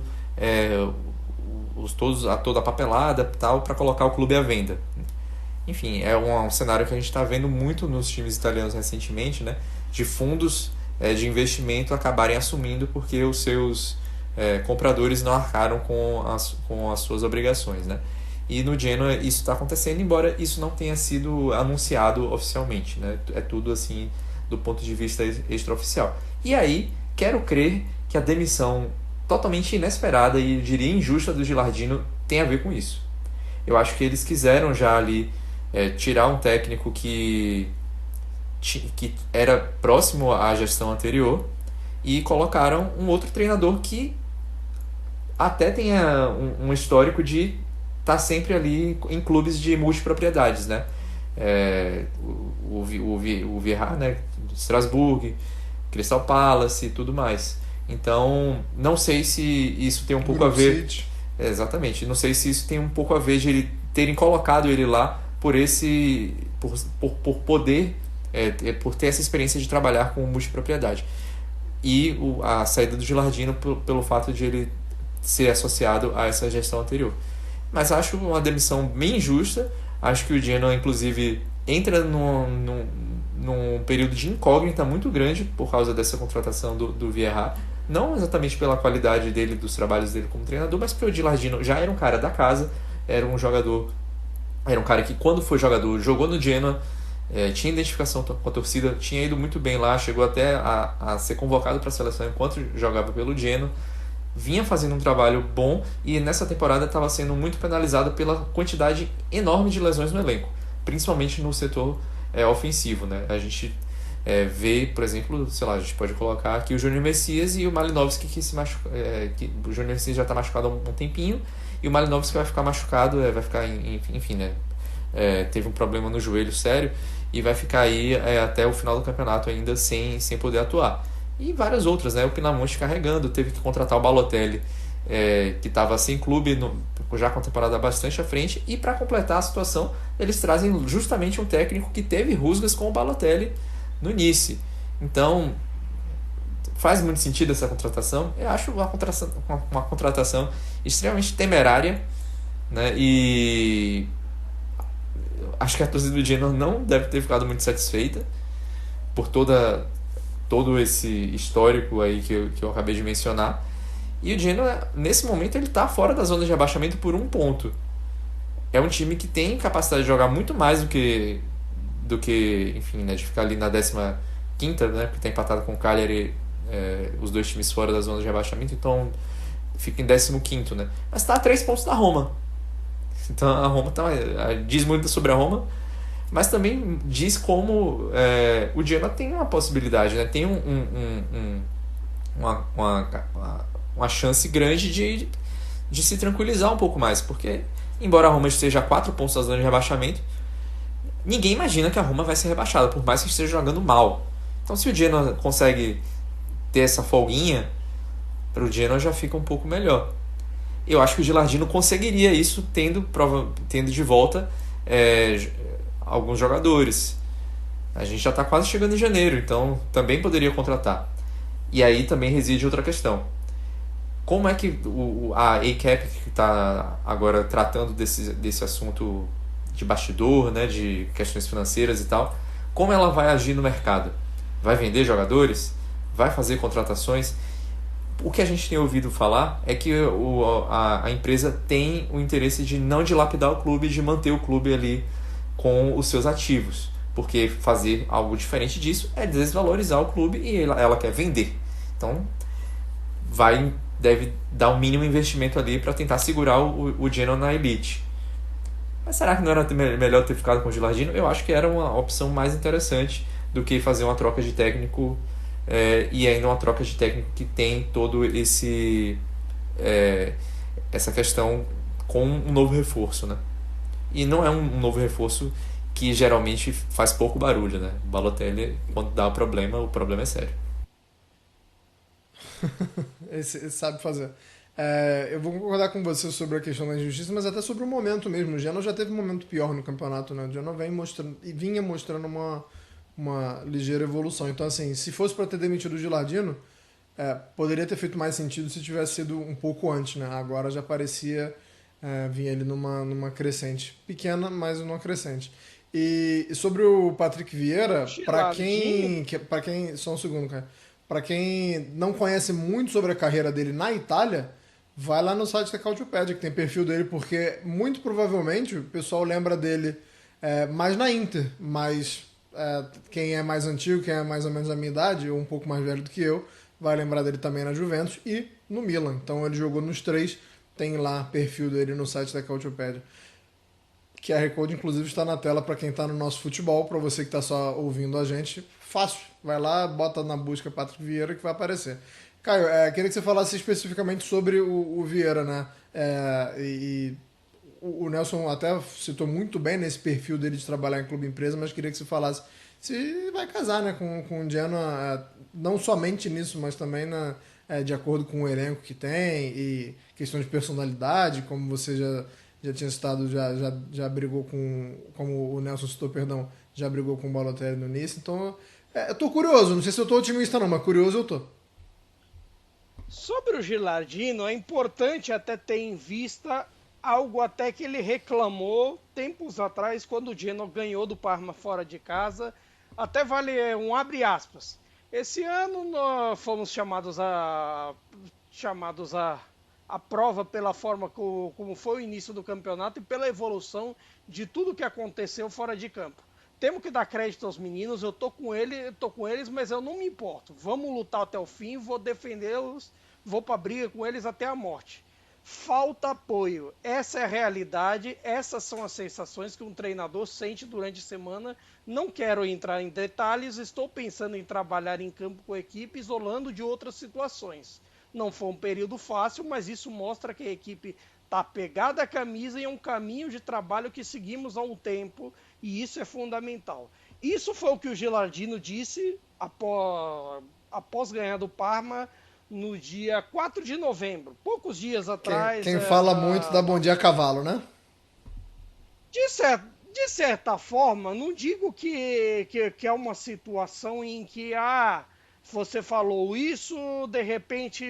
toda a papelada tal para colocar o clube à venda. Enfim, é um cenário que a gente está vendo muito nos times italianos recentemente, né? De fundos de investimento acabarem assumindo porque os seus compradores não arcaram com as suas obrigações, né? E no Genoa isso está acontecendo, embora isso não tenha sido anunciado oficialmente, né? É tudo assim do ponto de vista extraoficial. E aí, quero crer que a demissão totalmente inesperada e eu diria injusta do Gilardino tem a ver com isso. Eu acho que eles quiseram já ali tirar um técnico que era próximo à gestão anterior e colocaram um outro treinador que até tenha um histórico de estar sempre ali em clubes de multipropriedades, né? O Vieira, né? Strasbourg, Crystal Palace e tudo mais. Então, não sei se isso tem um pouco a ver... Exatamente. Não sei se isso tem um pouco a ver de ele terem colocado ele lá por poder, por ter essa experiência de trabalhar com multipropriedade. E a saída do Gilardino pelo fato de ele ser associado a essa gestão anterior. Mas acho uma demissão bem injusta. Acho que o Genoa, inclusive, entra num período de incógnita muito grande por causa dessa contratação do Vieira. Não exatamente pela qualidade dele, dos trabalhos dele como treinador, mas porque o Gilardino já era um cara da casa, era um cara que quando foi jogador jogou no Genoa, tinha identificação com a torcida, tinha ido muito bem lá, chegou até a ser convocado para a seleção enquanto jogava pelo Genoa, vinha fazendo um trabalho bom e nessa temporada estava sendo muito penalizado pela quantidade enorme de lesões no elenco, principalmente no setor ofensivo, né? A gente vê, por exemplo, sei lá, a gente pode colocar aqui o Júnior Messias e o Malinovski que se machuca, o Júnior Messias já está machucado há um tempinho e o Malinovski vai ficar machucado, vai ficar, enfim, né? Teve um problema no joelho sério e vai ficar aí até o final do campeonato ainda sem poder atuar. E várias outras, né? O Pinamonti carregando, teve que contratar o Balotelli, que estava sem clube, já com a temporada bastante à frente, e para completar a situação, eles trazem justamente um técnico que teve rusgas com o Balotelli no Nice. Então, faz muito sentido essa contratação. Eu acho uma contratação extremamente temerária, né? E acho que a torcida do Genoa não deve ter ficado muito satisfeita por todo esse histórico aí que eu acabei de mencionar. E o Genoa, nesse momento, ele está fora da zona de rebaixamento por um ponto. É um time que tem capacidade de jogar muito mais do que enfim, né, de ficar ali na 15ª, né, porque está empatado com o Cagliari, os dois times fora da zona de rebaixamento, então fica em 15º, né? Mas está a 3 pontos da Roma. Então a Roma diz muito sobre a Roma, mas também diz como o Genoa tem uma possibilidade, né? Tem uma chance grande de se tranquilizar um pouco mais, porque embora a Roma esteja a 4 pontos da zona de rebaixamento, ninguém imagina que a Roma vai ser rebaixada, por mais que esteja jogando mal. Então se o Genoa consegue ter essa folguinha, para o Genoa já fica um pouco melhor. Eu acho que o Gilardino conseguiria isso tendo de volta alguns jogadores. A gente já está quase chegando em janeiro, então também poderia contratar. E aí também reside outra questão. Como é que a ACAP, que está agora tratando desse assunto de bastidor, né, de questões financeiras e tal, como ela vai agir no mercado? Vai vender jogadores? Vai fazer contratações? O que a gente tem ouvido falar é que a empresa tem o interesse de não dilapidar o clube, de manter o clube ali com os seus ativos, porque fazer algo diferente disso é desvalorizar o clube e ela quer vender. Então deve dar um mínimo investimento ali para tentar segurar o Genoa na elite. Mas será que não era melhor ter ficado com o Gilardino? Eu acho que era uma opção mais interessante do que fazer uma troca de técnico, e ainda uma troca de técnico que tem todo essa questão com um novo reforço, né? E não é um novo reforço que geralmente faz pouco barulho, né? O Balotelli, quando dá o problema é sério. Esse sabe fazer. Eu vou concordar com você sobre a questão da injustiça, mas até sobre o momento mesmo. O Genoa já teve um momento pior no campeonato, né? O Genoa vinha mostrando uma ligeira evolução. Então, assim, se fosse para ter demitido o Gilardino, poderia ter feito mais sentido se tivesse sido um pouco antes, né? Agora já parecia vir ele numa crescente. Pequena, mas numa crescente. E sobre o Patrick Vieira, para quem. Só um segundo, cara. Para quem não conhece muito sobre a carreira dele na Itália, vai lá no site da Cautiopedia, que tem perfil dele, porque muito provavelmente o pessoal lembra dele mais na Inter, mas quem é mais antigo, quem é mais ou menos a minha idade, ou um pouco mais velho do que eu, vai lembrar dele também na Juventus e no Milan. Então ele jogou nos três, tem lá perfil dele no site da Cautiopedia. QR Code, inclusive, está na tela para quem está no nosso futebol, para você que está só ouvindo a gente. Fácil, vai lá, bota na busca Patrick Vieira que vai aparecer. Caio, queria que você falasse especificamente sobre o Vieira, né? O Nelson até citou muito bem nesse perfil dele de trabalhar em clube empresa, mas queria que você falasse se vai casar, né, com o Genoa, não somente nisso, mas também de acordo com o elenco que tem e questão de personalidade, como você já tinha citado, já brigou como o Nelson citou, perdão, já brigou com o Balotelli no início. Então, eu tô curioso, não sei se eu tô otimista não, mas curioso eu tô. Sobre o Gilardino, é importante até ter em vista algo até que ele reclamou tempos atrás, quando o Genoa ganhou do Parma fora de casa. Até vale um abre aspas. Esse ano nós fomos chamados a prova pela forma como foi o início do campeonato e pela evolução de tudo que aconteceu fora de campo. Temos que dar crédito aos meninos, eu tô com eles, mas eu não me importo. Vamos lutar até o fim, vou defendê-los, vou pra briga com eles até a morte. Falta apoio. Essa é a realidade, essas são as sensações que um treinador sente durante a semana. Não quero entrar em detalhes, estou pensando em trabalhar em campo com a equipe, isolando de outras situações. Não foi um período fácil, mas isso mostra que a equipe está pegada à camisa e é um caminho de trabalho que seguimos há um tempo, e isso é fundamental. Isso foi o que o Gilardino disse após ganhar do Parma no dia 4 de novembro, poucos dias atrás. Quem fala muito dá bom dia a cavalo, né? De certa forma, não digo que é uma situação em que você falou isso, de repente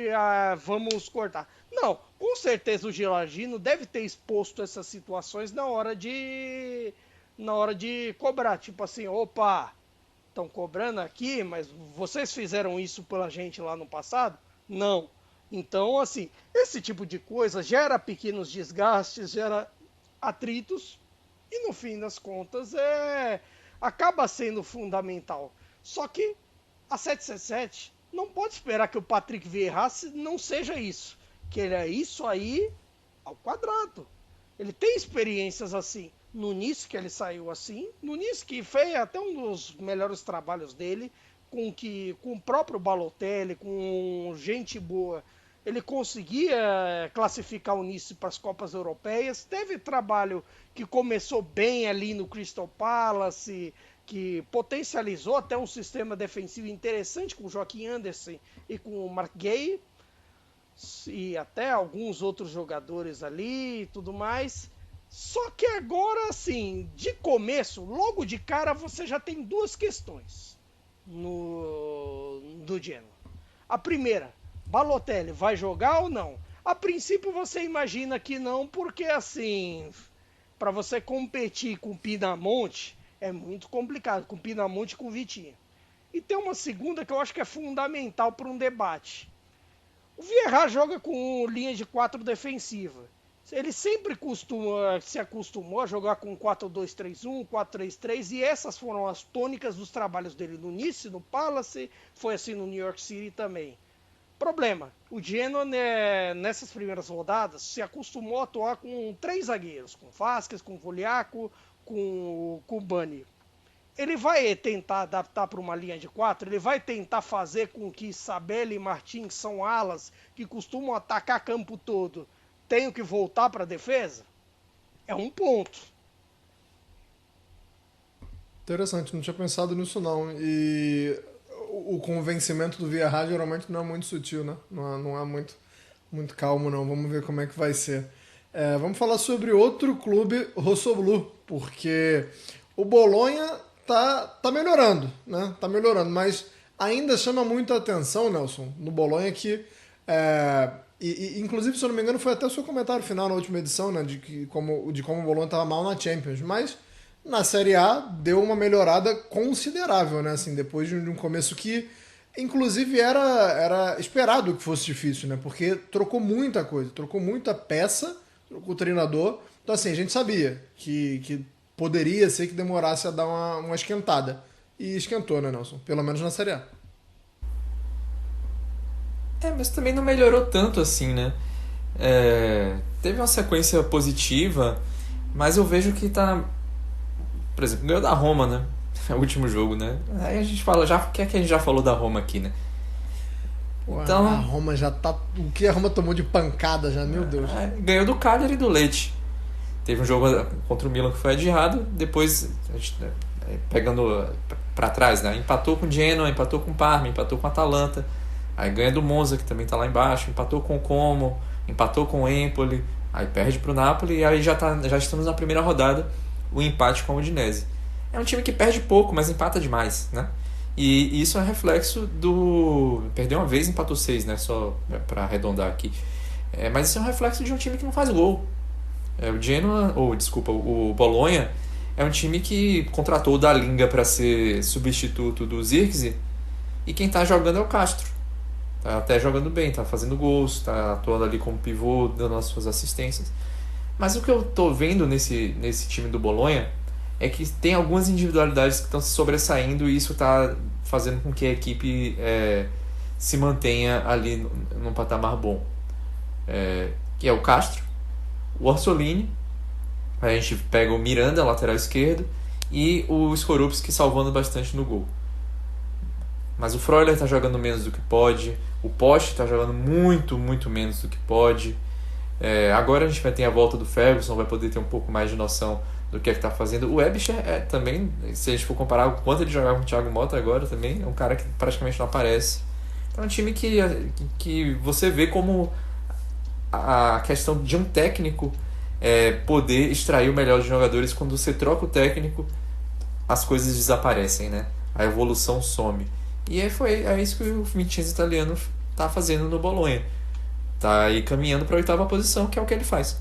vamos cortar. Não, com certeza o Gilardino deve ter exposto essas situações na hora de cobrar. Tipo assim, opa, estão cobrando aqui, mas vocês fizeram isso pela gente lá no passado? Não. Então, assim, esse tipo de coisa gera pequenos desgastes, gera atritos e no fim das contas acaba sendo fundamental. Só que a 777 não pode esperar que o Patrick Vieira não seja isso. Que ele é isso aí ao quadrado. Ele tem experiências assim. No Nice que ele saiu assim. No Nice que fez até um dos melhores trabalhos dele. Com o próprio Balotelli, com gente boa. Ele conseguia classificar o Nice para as Copas Europeias. Teve trabalho que começou bem ali no Crystal Palace, que potencializou até um sistema defensivo interessante com o Joaquim Anderson e com o Mark Gay, e até alguns outros jogadores ali e tudo mais. Só que agora, assim, de começo, logo de cara, você já tem duas questões do Genoa. A primeira, Balotelli vai jogar ou não? A princípio você imagina que não, porque assim, para você competir com o Pinamonti é muito complicado, com o Pinamonti e com o Vitinho. E tem uma segunda que eu acho que é fundamental para um debate. O Vieira joga com linha de 4 defensiva. Ele sempre se acostumou a jogar com 4-2-3-1, 4-3-3, e essas foram as tônicas dos trabalhos dele no Nice, no Palace, foi assim no New York City também. Problema, o Genoa nessas primeiras rodadas se acostumou a atuar com 3 zagueiros, com Vasquez, com Voliaco, com o Bani. Ele vai tentar adaptar para uma linha de 4, ele vai tentar fazer com que Sabelli e Martins, que são alas que costumam atacar campo todo, tenham que voltar para a defesa? É um ponto. Interessante, não tinha pensado nisso não. E o convencimento do Villarreal geralmente não é muito sutil, né? Não é muito calmo, não. Vamos ver como é que vai ser. Vamos falar sobre outro clube rossoblu, porque o Bolonha tá melhorando, né? Tá melhorando, mas ainda chama muito a atenção, Nelson, no Bolonha que... inclusive, se eu não me engano, foi até o seu comentário final na última edição, né? De como o Bolonha estava mal na Champions, mas na Série A deu uma melhorada considerável, né? Assim, depois de um começo que, inclusive, era esperado que fosse difícil, né? Porque trocou muita coisa, trocou muita peça, trocou o treinador. Então, assim, a gente sabia que poderia ser que demorasse a dar uma esquentada. E esquentou, né, Nelson? Pelo menos na Série A. Mas também não melhorou tanto assim, né? Teve uma sequência positiva, mas eu vejo que tá... Por exemplo, ganhou da Roma, né? É o último jogo, né? Aí a gente fala, o que é que a gente já falou da Roma aqui, né? Pô, Então, a Roma já tá... O que a Roma tomou de pancada já, meu Deus. Ganhou do Cagliari e do Lecce. Teve um jogo contra o Milan que foi adiado, depois, pegando pra trás, né? Empatou com o Genoa, empatou com o Parma, empatou com o Atalanta. Aí ganha do Monza, que também tá lá embaixo, empatou com o Como, empatou com o Empoli, aí perde pro Napoli e aí já estamos na primeira rodada, o empate com a Udinese. É um time que perde pouco, mas empata demais, né? E isso é reflexo do... Perdeu uma vez, empatou 6, né? Só pra arredondar aqui. Mas isso é um reflexo de um time que não faz gol. O Bolonha é um time que contratou o Dalinga para ser substituto do Zirkzee e quem tá jogando é o Castro. Tá até jogando bem, tá fazendo gols, tá atuando ali como pivô, dando as suas assistências. Mas o que eu tô vendo nesse time do Bolonha é que tem algumas individualidades que estão se sobressaindo e isso tá fazendo com que a equipe se mantenha ali num patamar bom. Que é o Castro, o Orsolini, a gente pega o Miranda, lateral esquerdo, e o Skorupski salvando bastante no gol. Mas o Freuler está jogando menos do que pode, o Poste está jogando muito, muito menos do que pode. Agora a gente vai ter a volta do Ferguson, vai poder ter um pouco mais de noção do que está fazendo. O Ebischer também, se a gente for comparar o quanto ele jogava com o Thiago Motta agora, também é um cara que praticamente não aparece. Então é um time que você vê como a questão de um técnico poder extrair o melhor dos jogadores. Quando você troca o técnico, as coisas desaparecem, né? A evolução some. E é isso que o Vincenzo italiano está fazendo no Bolonha. Tá aí caminhando para a 8ª posição, que é o que ele faz.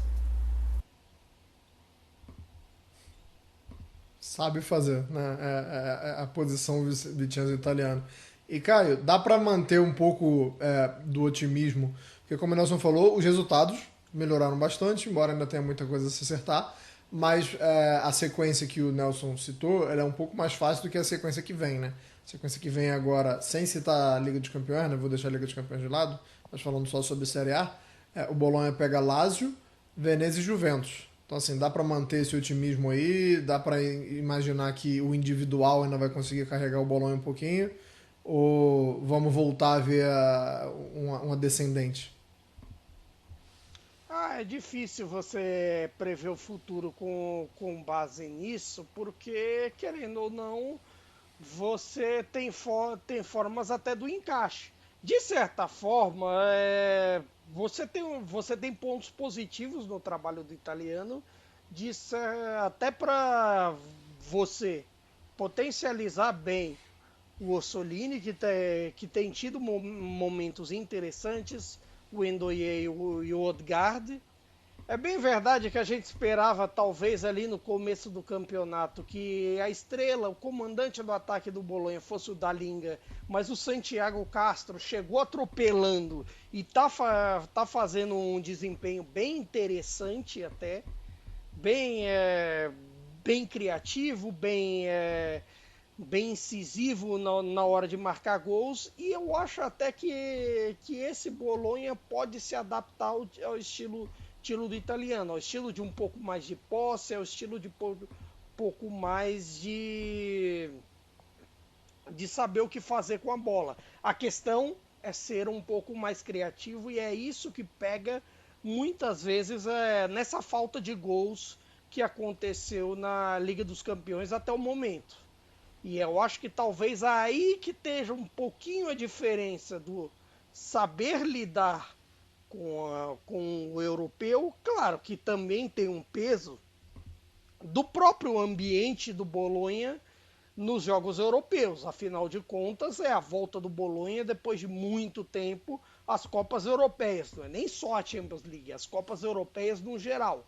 Sabe fazer, né? A posição Vincenzo italiano. E, Caio, dá para manter um pouco do otimismo, porque como o Nelson falou, os resultados melhoraram bastante, embora ainda tenha muita coisa a se acertar, mas a sequência que o Nelson citou, ela é um pouco mais fácil do que a sequência que vem, né? A sequência que vem agora, sem citar a Liga dos Campeões, né? Vou deixar a Liga dos Campeões de lado, mas falando só sobre Série A, o Bolonha pega Lazio, Venezia e Juventus. Então, assim, dá para manter esse otimismo aí, dá para imaginar que o individual ainda vai conseguir carregar o Bolonha um pouquinho, ou vamos voltar a ver uma descendente? É difícil você prever o futuro com base nisso, porque, querendo ou não, você tem formas até do encaixe. De certa forma, você tem pontos positivos no trabalho do italiano, até para você potencializar bem o Orsolini, que tem tido momentos interessantes, o Endoye e o Odegaard. É bem verdade que a gente esperava, talvez ali no começo do campeonato, que a estrela, o comandante do ataque do Bolonha fosse o Dalinga, mas o Santiago Castro chegou atropelando e tá fazendo um desempenho bem interessante até, bem criativo, bem incisivo na hora de marcar gols, e eu acho até que esse Bolonha pode se adaptar ao estilo do italiano, ao estilo de um pouco mais de posse, ao estilo de pouco mais de saber o que fazer com a bola. A questão é ser um pouco mais criativo, e é isso que pega muitas vezes nessa falta de gols que aconteceu na Liga dos Campeões até o momento. E eu acho que talvez aí que esteja um pouquinho a diferença do saber lidar com o europeu, claro que também tem um peso do próprio ambiente do Bolonha nos jogos europeus. Afinal de contas, é a volta do Bolonha depois de muito tempo às Copas Europeias. Não é nem só a Champions League, as Copas Europeias no geral.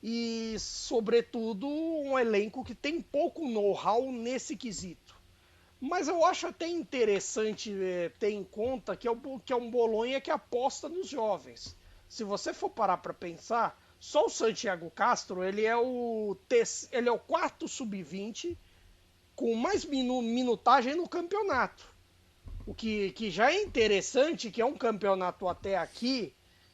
E, sobretudo, um elenco que tem pouco know-how nesse quesito. Mas eu acho até interessante ter em conta que é um Bolonha que aposta nos jovens. Se você for parar para pensar, só o Santiago Castro ele é o quarto sub-20 com mais minutagem no campeonato. O que já é interessante, que é um campeonato até aqui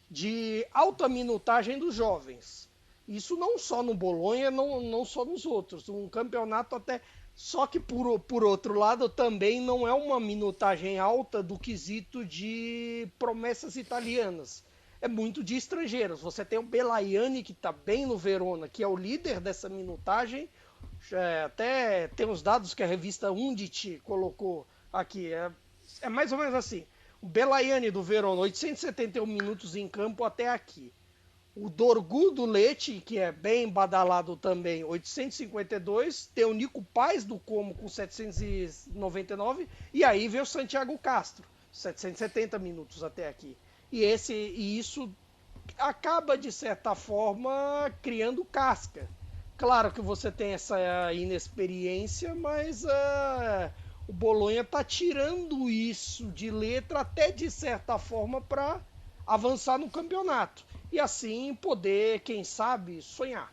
de alta minutagem dos jovens. Isso não só no Bolonha, não só nos outros. Um campeonato até... Só que, por outro lado, também não é uma minutagem alta do quesito de promessas italianas. É muito de estrangeiros. Você tem o Belayani, que está bem no Verona, que é o líder dessa minutagem. Até tem os dados que a revista Undit colocou aqui. É mais ou menos assim. O Belayani do Verona, 871 minutos em campo até aqui. O Dorgu do Lecce, que é bem badalado também, 852. Tem o Nico Paz do Como com 799. E aí vem o Santiago Castro, 770 minutos até aqui. E isso acaba, de certa forma, criando casca. Claro que você tem essa inexperiência, mas o Bolonha está tirando isso de letra até, de certa forma, para avançar no campeonato. E assim poder, quem sabe, sonhar.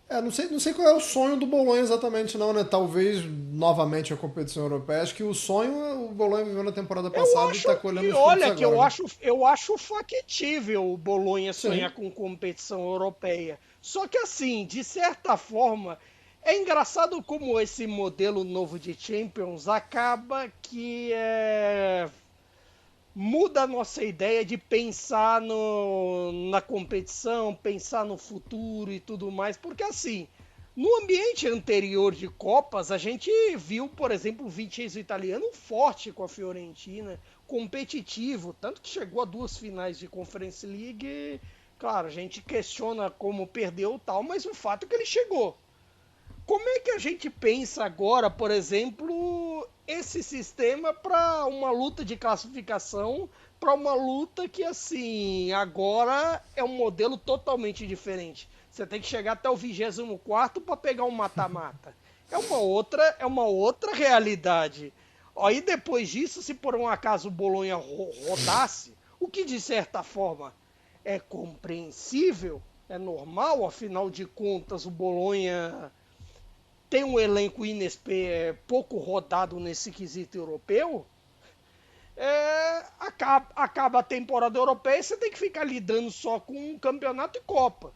Não sei qual é o sonho do Bolonha exatamente não, né? Talvez novamente a competição europeia. Acho que o sonho o Bolonha viveu na temporada passada e está colhendo os frutos agora. Eu acho factível o Bolonha sonhar com competição europeia. Só que assim, de certa forma, é engraçado como esse modelo novo de Champions acaba que muda a nossa ideia de pensar na competição, pensar no futuro e tudo mais, porque assim, no ambiente anterior de Copas, a gente viu, por exemplo, o Vincenzo italiano forte com a Fiorentina, competitivo, tanto que chegou a 2 finais de Conference League. Claro, a gente questiona como perdeu tal, mas o fato é que ele chegou. Como é que a gente pensa agora, por exemplo, esse sistema para uma luta de classificação, para uma luta que, assim, agora é um modelo totalmente diferente. Você tem que chegar até o 24º para pegar um mata-mata. É uma outra realidade. Aí depois disso, se por um acaso o Bolonha rodasse, o que de certa forma é compreensível, é normal, afinal de contas o Bolonha tem um elenco pouco rodado nesse quesito europeu, acaba a temporada europeia e você tem que ficar lidando só com campeonato e Copa.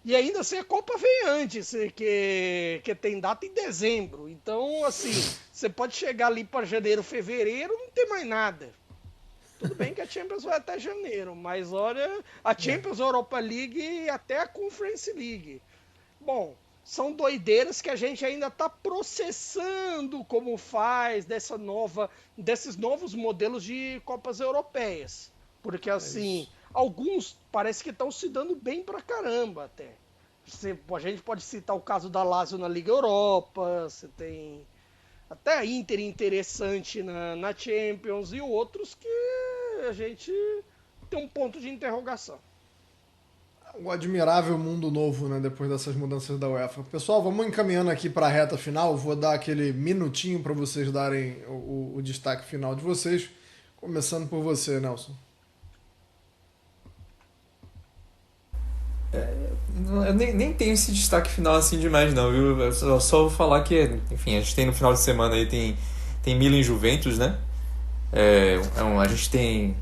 E ainda assim a Copa vem antes, que tem data em dezembro. Então, assim, você pode chegar ali para janeiro, fevereiro, não tem mais nada. Tudo bem que a Champions vai até janeiro, mas olha, a Champions, Europa League e até a Conference League. Bom, são doideiras que a gente ainda está processando como faz desses novos modelos de Copas Europeias. Porque, assim, alguns parece que estão se dando bem pra caramba até. A gente pode citar o caso da Lazio na Liga Europa, você tem até a Inter interessante na Champions e outros que a gente tem um ponto de interrogação. O admirável mundo novo, né, depois dessas mudanças da UEFA. Pessoal, vamos encaminhando aqui para a reta final. Vou dar aquele minutinho para vocês darem o destaque final de vocês. Começando por você, Nelson. Eu nem tenho esse destaque final assim demais não, viu? Eu só vou falar que, enfim, a gente tem no final de semana aí tem Milan e Juventus, né? A gente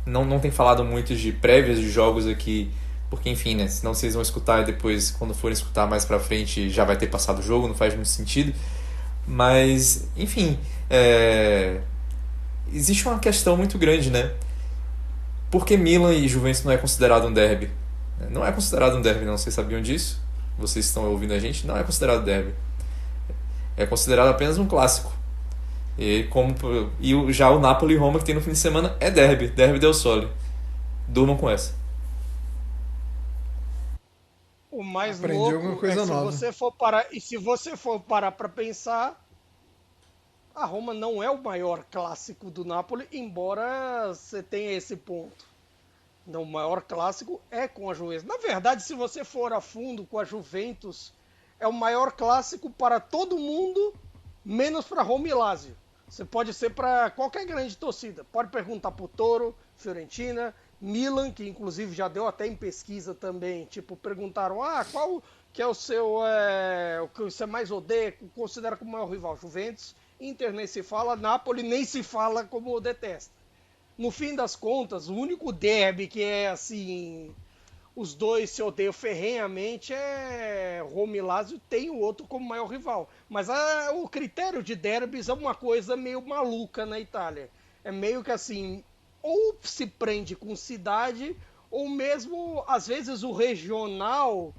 não tem falado muito de prévias de jogos aqui, porque, enfim, né? Senão vocês vão escutar e depois, quando forem escutar mais pra frente, já vai ter passado o jogo, não faz muito sentido. Mas, enfim, existe uma questão muito grande, né? Por que Milan e Juventus não é considerado um derby? Não é considerado um derby, não. Vocês sabiam disso? Vocês estão ouvindo a gente? Não é considerado derby. É considerado apenas um clássico. Já o Napoli e Roma que tem no fim de semana é derby del Sole. Durmam com essa. O mais Aprendi louco alguma coisa é que nova. se você for parar para pensar, a Roma não é o maior clássico do Napoli, embora você tenha esse ponto. Não, o maior clássico é com a Juventus. Na verdade, se você for a fundo com a Juventus, é o maior clássico para todo mundo, menos para Roma e Lazio. Você pode ser para qualquer grande torcida. Pode perguntar para o Toro, Fiorentina, Milan, que inclusive já deu até em pesquisa também. Tipo, perguntaram, qual que é o seu, o que você mais odeia, considera como maior rival? Juventus, Inter nem se fala, Napoli nem se fala como detesta. No fim das contas, o único derby que é assim, os dois se odeiam ferrenhamente é Roma e Lazio, tem o outro como maior rival. Mas o critério de derbys é uma coisa meio maluca na Itália. É meio que assim, ou se prende com cidade, ou mesmo, às vezes, o regional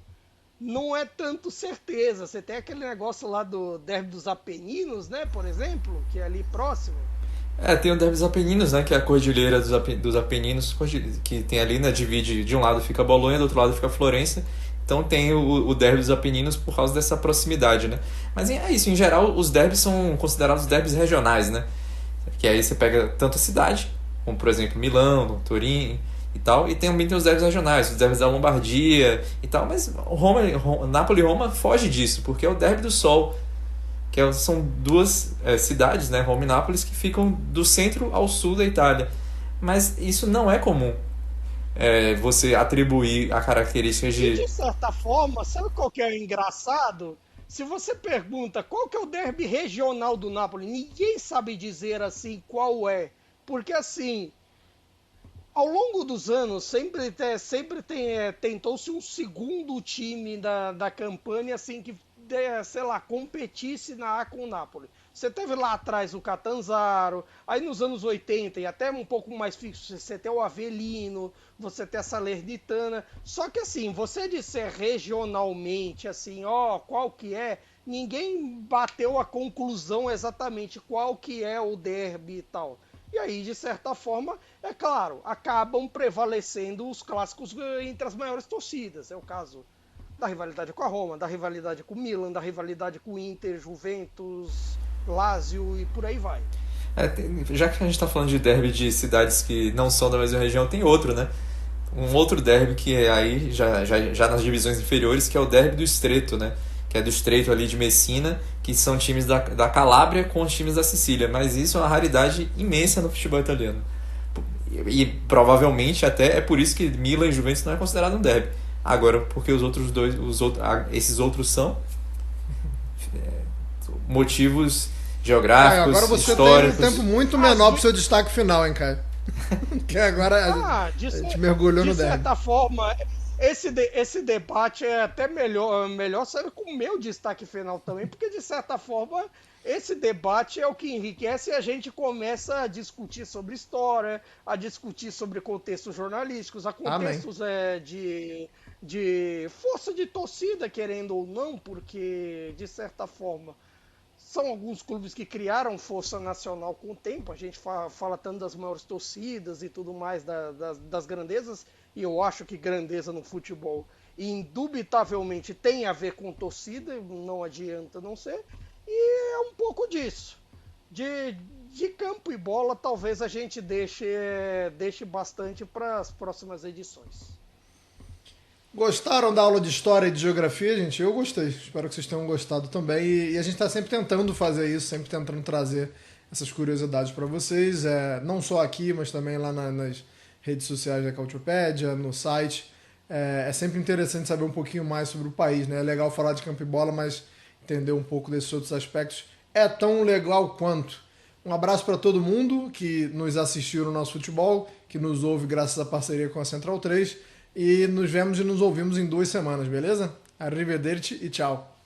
não é tanto certeza. Você tem aquele negócio lá do derby dos Apeninos, né, por exemplo, que é ali próximo. Tem o derby dos Apeninos, né, que é a cordilheira dos Apeninos, que tem ali, né, divide, de um lado fica Bolonha, do outro lado fica Florença. Então tem o derby dos Apeninos por causa dessa proximidade, né? Mas é isso, em geral, os derbys são considerados derbys regionais, né? Que aí você pega tanto a cidade, como por exemplo Milão, Turim e tal, e também tem os derbys regionais, os derbys da Lombardia e tal, mas Napoli e Roma foge disso, porque é o derby do Sol, são duas cidades, né, Roma e Nápoles, que ficam do centro ao sul da Itália. Mas isso não é comum, você atribuir a características De certa forma, sabe qual que é o engraçado? Se você pergunta qual que é o derby regional do Napoli, ninguém sabe dizer assim qual é. Porque assim, ao longo dos anos, tentou-se um segundo time da campanha, assim, que, sei lá, competisse na A com o Napoli. Você teve lá atrás o Catanzaro, aí nos anos 80, e até um pouco mais fixo, você tem o Avellino, você tem a Salernitana. Só que assim, você disser regionalmente, assim, qual que é, ninguém bateu a conclusão exatamente qual que é o derby e tal. E aí, de certa forma, é claro, acabam prevalecendo os clássicos entre as maiores torcidas. É o caso da rivalidade com a Roma, da rivalidade com o Milan, da rivalidade com o Inter, Juventus, Lazio e por aí vai. Já que a gente está falando de derby de cidades que não são da mesma região, tem outro, né? Um outro derby que é aí já nas divisões inferiores, que é o derby do Estreito, né? Que é do Estreito ali de Messina, que são times da Calábria com os times da Sicília. Mas isso é uma raridade imensa no futebol italiano. E provavelmente até é por isso que Milan e Juventus não é considerado um derby. Agora, porque esses outros são motivos geográficos, agora você históricos. tem um tempo muito menor pro seu destaque final, hein, Caio? Que agora a gente mergulhou no derby. De certa forma, esse debate é até melhor sair com o meu destaque final também, porque de certa forma esse debate é o que enriquece e a gente começa a discutir sobre história, a discutir sobre contextos jornalísticos, a contextos de força de torcida, querendo ou não, porque de certa forma são alguns clubes que criaram força nacional com o tempo. A gente fala tanto das maiores torcidas e tudo mais, das grandezas, e eu acho que grandeza no futebol indubitavelmente tem a ver com torcida, não adianta não ser, e é um pouco disso. De campo e bola, talvez a gente deixe bastante para as próximas edições. Gostaram da aula de história e de geografia, gente? Eu gostei. Espero que vocês tenham gostado também. E a gente está sempre tentando fazer isso, sempre tentando trazer essas curiosidades para vocês. Não só aqui, mas também lá nas redes sociais da Cautiopédia, no site. É sempre interessante saber um pouquinho mais sobre o país, né? É legal falar de campo e bola, mas entender um pouco desses outros aspectos é tão legal quanto. Um abraço para todo mundo que nos assistiu no nosso futebol, que nos ouve graças à parceria com a Central 3. E nos vemos e nos ouvimos em 2 semanas, beleza? Arrivederci e tchau.